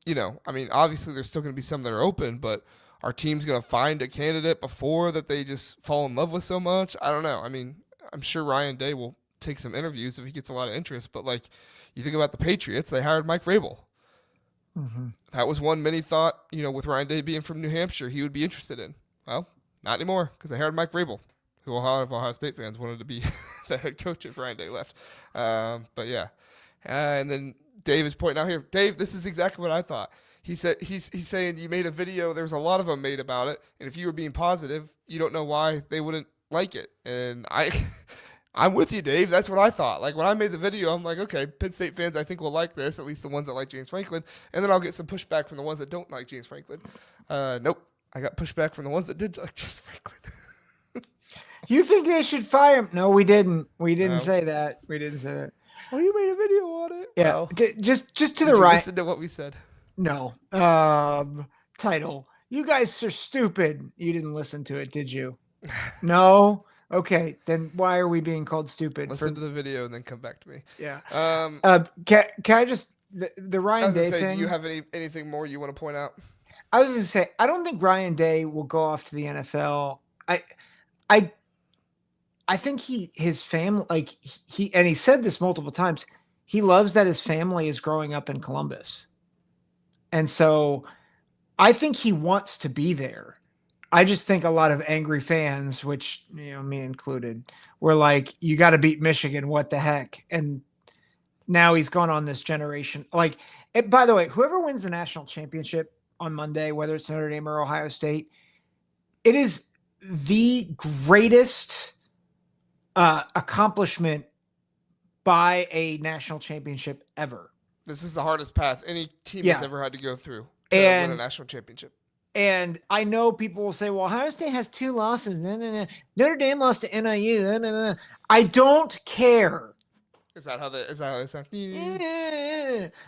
obviously there's still going to be some that are open, but are teams going to find a candidate before that they just fall in love with so much? I don't know. I mean, I'm sure Ryan Day will take some interviews if he gets a lot of interest, but like you think about the Patriots, they hired Mike Vrabel. Mm-hmm. That was one many thought, with Ryan Day being from New Hampshire, he would be interested in. Well, not anymore, because they hired Mike Vrabel, who a lot of Ohio State fans wanted to be the head coach if Ryan Day left. But yeah. And then Dave is pointing out here, Dave, this is exactly what I thought. He said he's saying you made a video. There's a lot of them made about it, and if you were being positive, you don't know why they wouldn't like it. And I'm with you, Dave. That's what I thought. Like when I made the video, I'm like, okay, Penn State fans I think will like this, at least the ones that like James Franklin, and then I'll get some pushback from the ones that don't like James Franklin. Nope, I got pushback from the ones that did like James Franklin. You think they should fire him? No, we didn't. We didn't say that. We didn't say that. Oh, you made a video on it. Yeah, well, just to the right. Listen to what we said. No. Title. You guys are stupid. You didn't listen to it, did you? No. Okay, then why are we being called stupid? Listen to the video and then come back to me. Yeah. Can I just the Ryan Day thing? Do you have anything more you want to point out? I was going to say I don't think Ryan Day will go off to the NFL. I think his family, like he said this multiple times. He loves that his family is growing up in Columbus. And so I think he wants to be there. I just think a lot of angry fans, which, me included, were like, you got to beat Michigan. What the heck? And now he's gone on this generation. Like, by the way, whoever wins the national championship on Monday, whether it's Notre Dame or Ohio State, it is the greatest accomplishment by a national championship ever. This is the hardest path any team has ever had to go through to win a national championship. And I know people will say, well, Ohio State has 2 losses. Notre Dame lost to NIU. I don't care. Is that how they sound?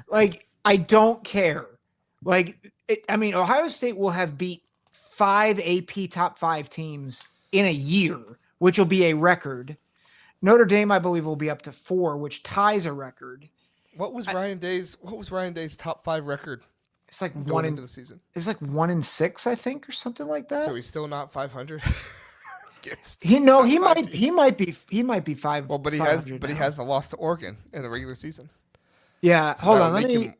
Like, I don't care. Like, Ohio State will have beat 5 AP top 5 teams in a year, which will be a record. Notre Dame, I believe, will be up to 4, which ties a record. What was Ryan Day's top 5 record? It's like going into the season. It's like 1-6, I think, or something like that. So he's still not 500. He no, top he five might teams. he might be five. Well, but he 500 now. has a loss to Oregon in the regular season. Yeah, So hold that on. would Let make me. him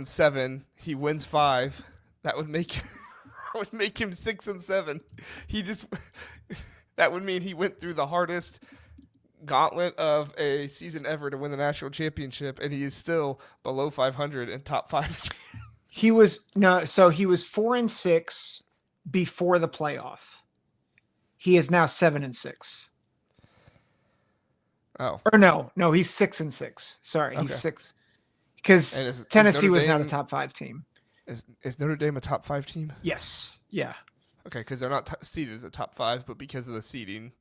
1-7. He wins 5. That would make that would make him 6-7. He just that would mean he went through the hardest gauntlet of a season ever to win the national championship, and he is still below 500 in top 5. He was no, so he was 4-6 before the playoff. He is now 7-6. Oh, Or no, he's 6-6. Sorry, he's Okay. 6 because is Tennessee Notre was not a Dame- top 5 team. is Notre Dame a top 5 team? Yes, yeah, Okay, because they're not seeded as a top 5, but because of the seeding,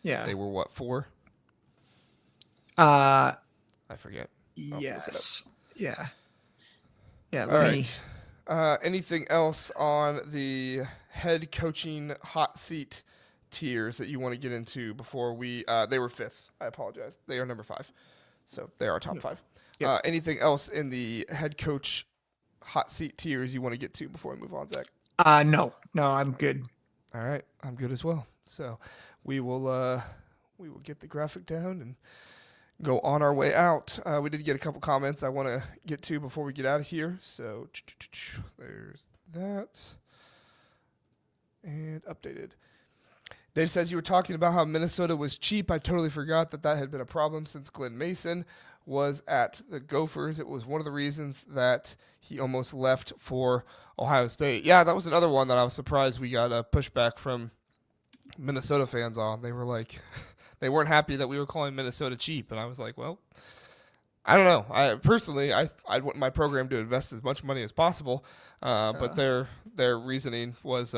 yeah. they were what 4? Uh, I forget. yes, yeah, yeah. All Let me. right. Anything else on the head coaching hot seat tiers that you want to get into before we? They were 5th. I apologize. They are number 5, so they are top 5. Yep. Anything else in the head coach hot seat tiers you want to get to before we move on, Zach? No, I'm good. All right, I'm good as well. So we will get the graphic down and go on our way out. We did get a couple comments I want to get to before we get out of here. So there's that. And updated. Dave says you were talking about how Minnesota was cheap. I totally forgot that had been a problem since Glenn Mason was at the Gophers. It was one of the reasons that he almost left for Ohio State. Yeah, that was another one that I was surprised we got a pushback from Minnesota fans on. They were like, they weren't happy that we were calling Minnesota cheap. And I was like, well, I don't know. I personally, I want my program to invest as much money as possible. But their reasoning was,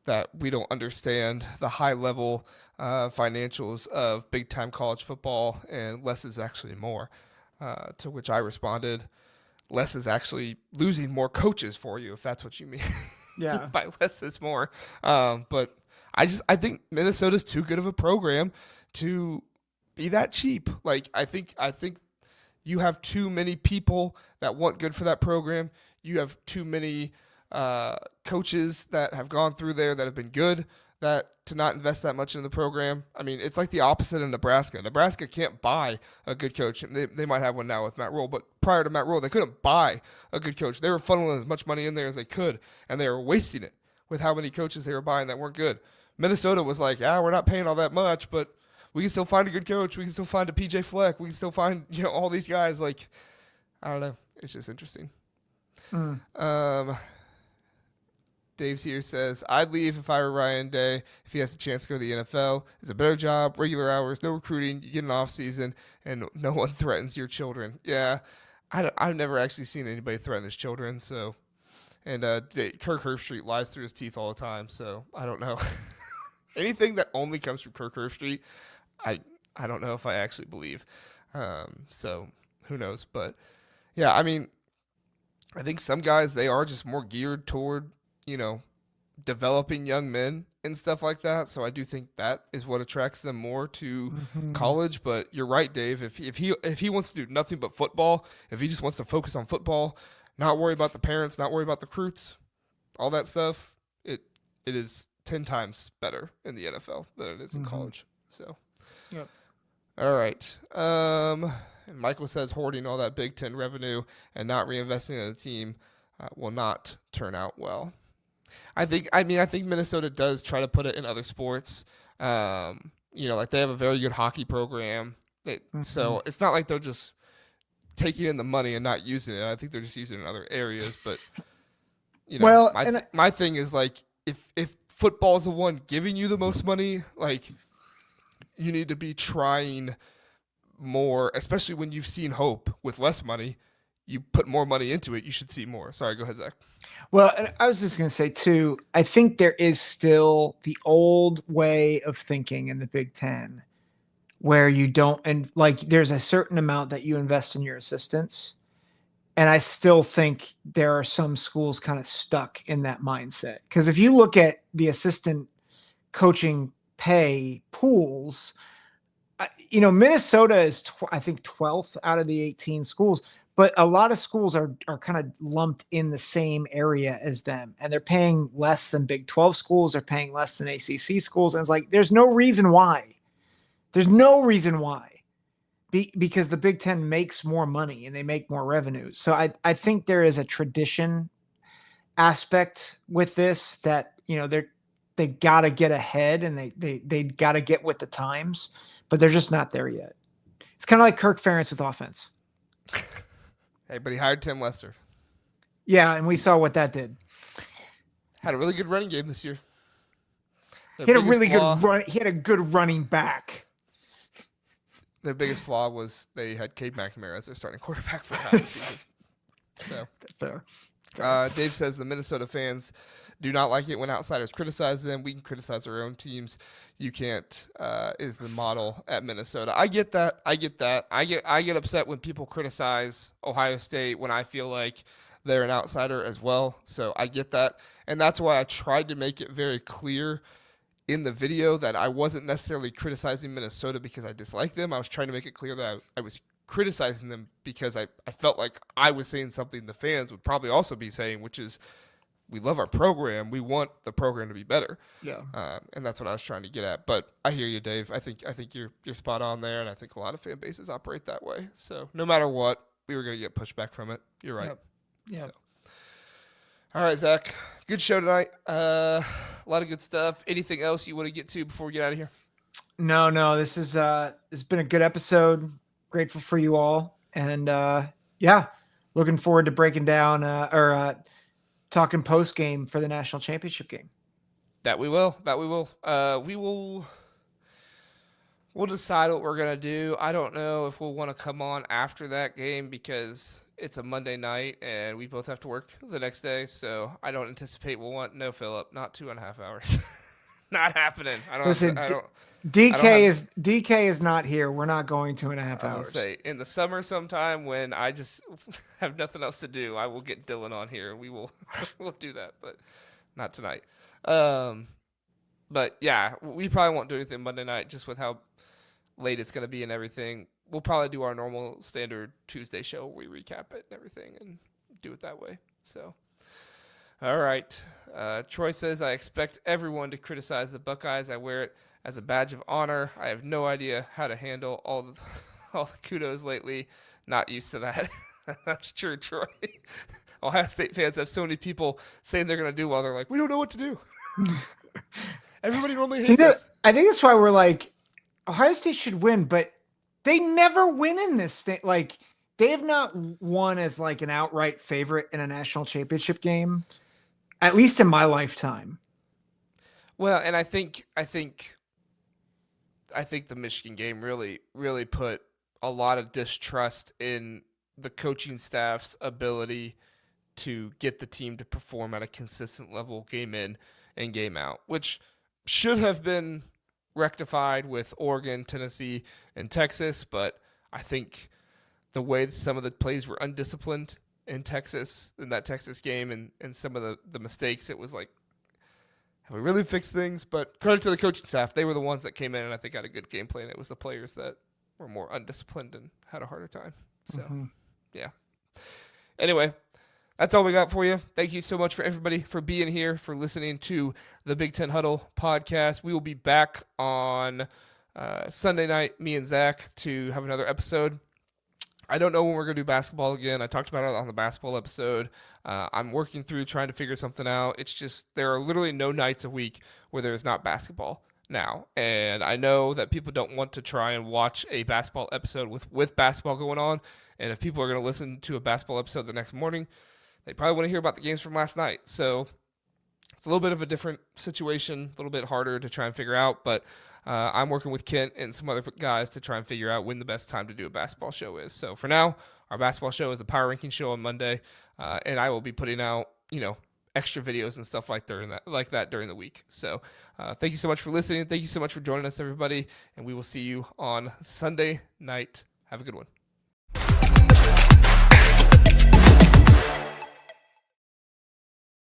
that we don't understand the high level financials of big time college football, and less is actually more. To which I responded, less is actually losing more coaches for you, if that's what you mean. Yeah. By less is more. But I think Minnesota's too good of a program to be that cheap. Like I think you have too many people that want good for that program. You have too many coaches that have gone through there that have been good, that to not invest that much in the program. I mean, it's like the opposite in Nebraska. Nebraska can't buy a good coach. They might have one now with Matt Rule, but prior to Matt Rule, they couldn't buy a good coach. They were funneling as much money in there as they could, and they were wasting it with how many coaches they were buying that weren't good. Minnesota was like, we're not paying all that much, but we can still find a good coach. We can still find a PJ Fleck. We can still find, all these guys. Like, I don't know. It's just interesting. Dave's here says, I'd leave if I were Ryan Day if he has a chance to go to the NFL. It's a better job, regular hours, no recruiting, you get an off season, and no one threatens your children. Yeah, I've never actually seen anybody threaten his children. So, and Kirk Herbstreit lies through his teeth all the time. So I don't know. Anything that only comes from Kirk Herbstreit, I don't know if I actually believe. So who knows? But yeah, I mean, I think some guys, they are just more geared toward, developing young men and stuff like that. So I do think that is what attracts them more to college. But you're right, Dave. If he wants to do nothing but football, if he just wants to focus on football, not worry about the parents, not worry about the recruits, all that stuff, it is 10 times better in the NFL than it is in college. So, Yep. All right. And Michael says hoarding all that Big Ten revenue and not reinvesting in the team will not turn out well. I think Minnesota does try to put it in other sports. Like they have a very good hockey program. So it's not like they're just taking in the money and not using it. I think they're just using it in other areas. But, my thing is like, if football is the one giving you the most money, like you need to be trying more, especially when you've seen hope with less money. You put more money into it, you should see more. Sorry, go ahead, Zach. Well, and I was just going to say, too, I think there is still the old way of thinking in the Big Ten where you don't, and like there's a certain amount that you invest in your assistants. And I still think there are some schools kind of stuck in that mindset. Because if you look at the assistant coaching pay pools, Minnesota is, I think, 12th out of the 18 schools. but a lot of schools are kind of lumped in the same area as them, and they're paying less than Big 12 schools. They're paying less than ACC schools. And it's like, there's no reason why. There's no reason why. Because the Big Ten makes more money and they make more revenue. So I think there is a tradition aspect with this that, they got to get ahead and they got to get with the times, but they're just not there yet. It's kind of like Kirk Ferentz with offense. Hey, but he hired Tim Lester. Yeah, and we saw what that did. Had a really good running game this year. He had a really good run. He had a good running back. Their biggest flaw was they had Cade McNamara as their starting quarterback for half the season. So fair. Dave says the Minnesota fans do not like it when outsiders criticize them. We can criticize our own teams. You can't is the model at Minnesota. I get that. I get upset when people criticize Ohio State when I feel like they're an outsider as well. So I get that. And that's why I tried to make it very clear in the video that I wasn't necessarily criticizing Minnesota because I dislike them. I was trying to make it clear that I was criticizing them because I felt like I was saying something the fans would probably also be saying, which is we love our program. We want the program to be better. Yeah. And that's what I was trying to get at. But I hear you, Dave. I think you're spot on there, and I think a lot of fan bases operate that way. So no matter what, we were going to get pushback from it. You're right. Yeah. So. All right, Zach. Good show tonight. A lot of good stuff. Anything else you want to get to before we get out of here? No. This has been a good episode. Grateful for you all, and looking forward to breaking down or talking post game for the national championship game. That we will. We'll decide what we're gonna do. I don't know if we'll want to come on after that game because it's a Monday night and we both have to work the next day. So I don't anticipate we'll want no Phillip, not 2.5 hours. Not happening. DK is not here. We're not going 2.5 hours. Say in the summer sometime when I just have nothing else to do, I will get Dylan on here. We will we'll do that, but not tonight. But yeah, we probably won't do anything Monday night just with how late it's going to be and everything. We'll probably do our normal standard Tuesday show where we recap it and everything and do it that way. So, all right. Troy says, I expect everyone to criticize the Buckeyes. I wear it as a badge of honor. I have no idea how to handle all the kudos lately. Not used to that. That's true, Troy. Ohio State fans have so many people saying they're going to do well. They're like, we don't know what to do. Everybody normally hates us. I think that's why we're like, Ohio State should win, but they never win in this state. Like, they have not won as like an outright favorite in a national championship game, at least in my lifetime. Well, and I think the Michigan game really put a lot of distrust in the coaching staff's ability to get the team to perform at a consistent level game in and game out, which should have been rectified with Oregon, Tennessee, and Texas. But I think the way some of the plays were undisciplined in Texas, in that Texas game, and some of the mistakes, it was like, have we really fixed things? But credit to the coaching staff. They were the ones that came in and I think had a good game plan. It was the players that were more undisciplined and had a harder time. So, yeah. Anyway, that's all we got for you. Thank you so much for everybody for being here, for listening to the Big Ten Huddle podcast. We will be back on Sunday night, me and Zack, to have another episode. I don't know when we're going to do basketball again. I talked about it on the basketball episode. I'm working through trying to figure something out. It's just there are literally no nights a week where there is not basketball now. And I know that people don't want to try and watch a basketball episode with basketball going on. And if people are going to listen to a basketball episode the next morning, they probably want to hear about the games from last night. So it's a little bit of a different situation, a little bit harder to try and figure out. But I'm working with Kent and some other guys to try and figure out when the best time to do a basketball show is. So for now, our basketball show is a power ranking show on Monday, and I will be putting out, extra videos and stuff like that during the week. So thank you so much for listening. Thank you so much for joining us, everybody, and we will see you on Sunday night. Have a good one.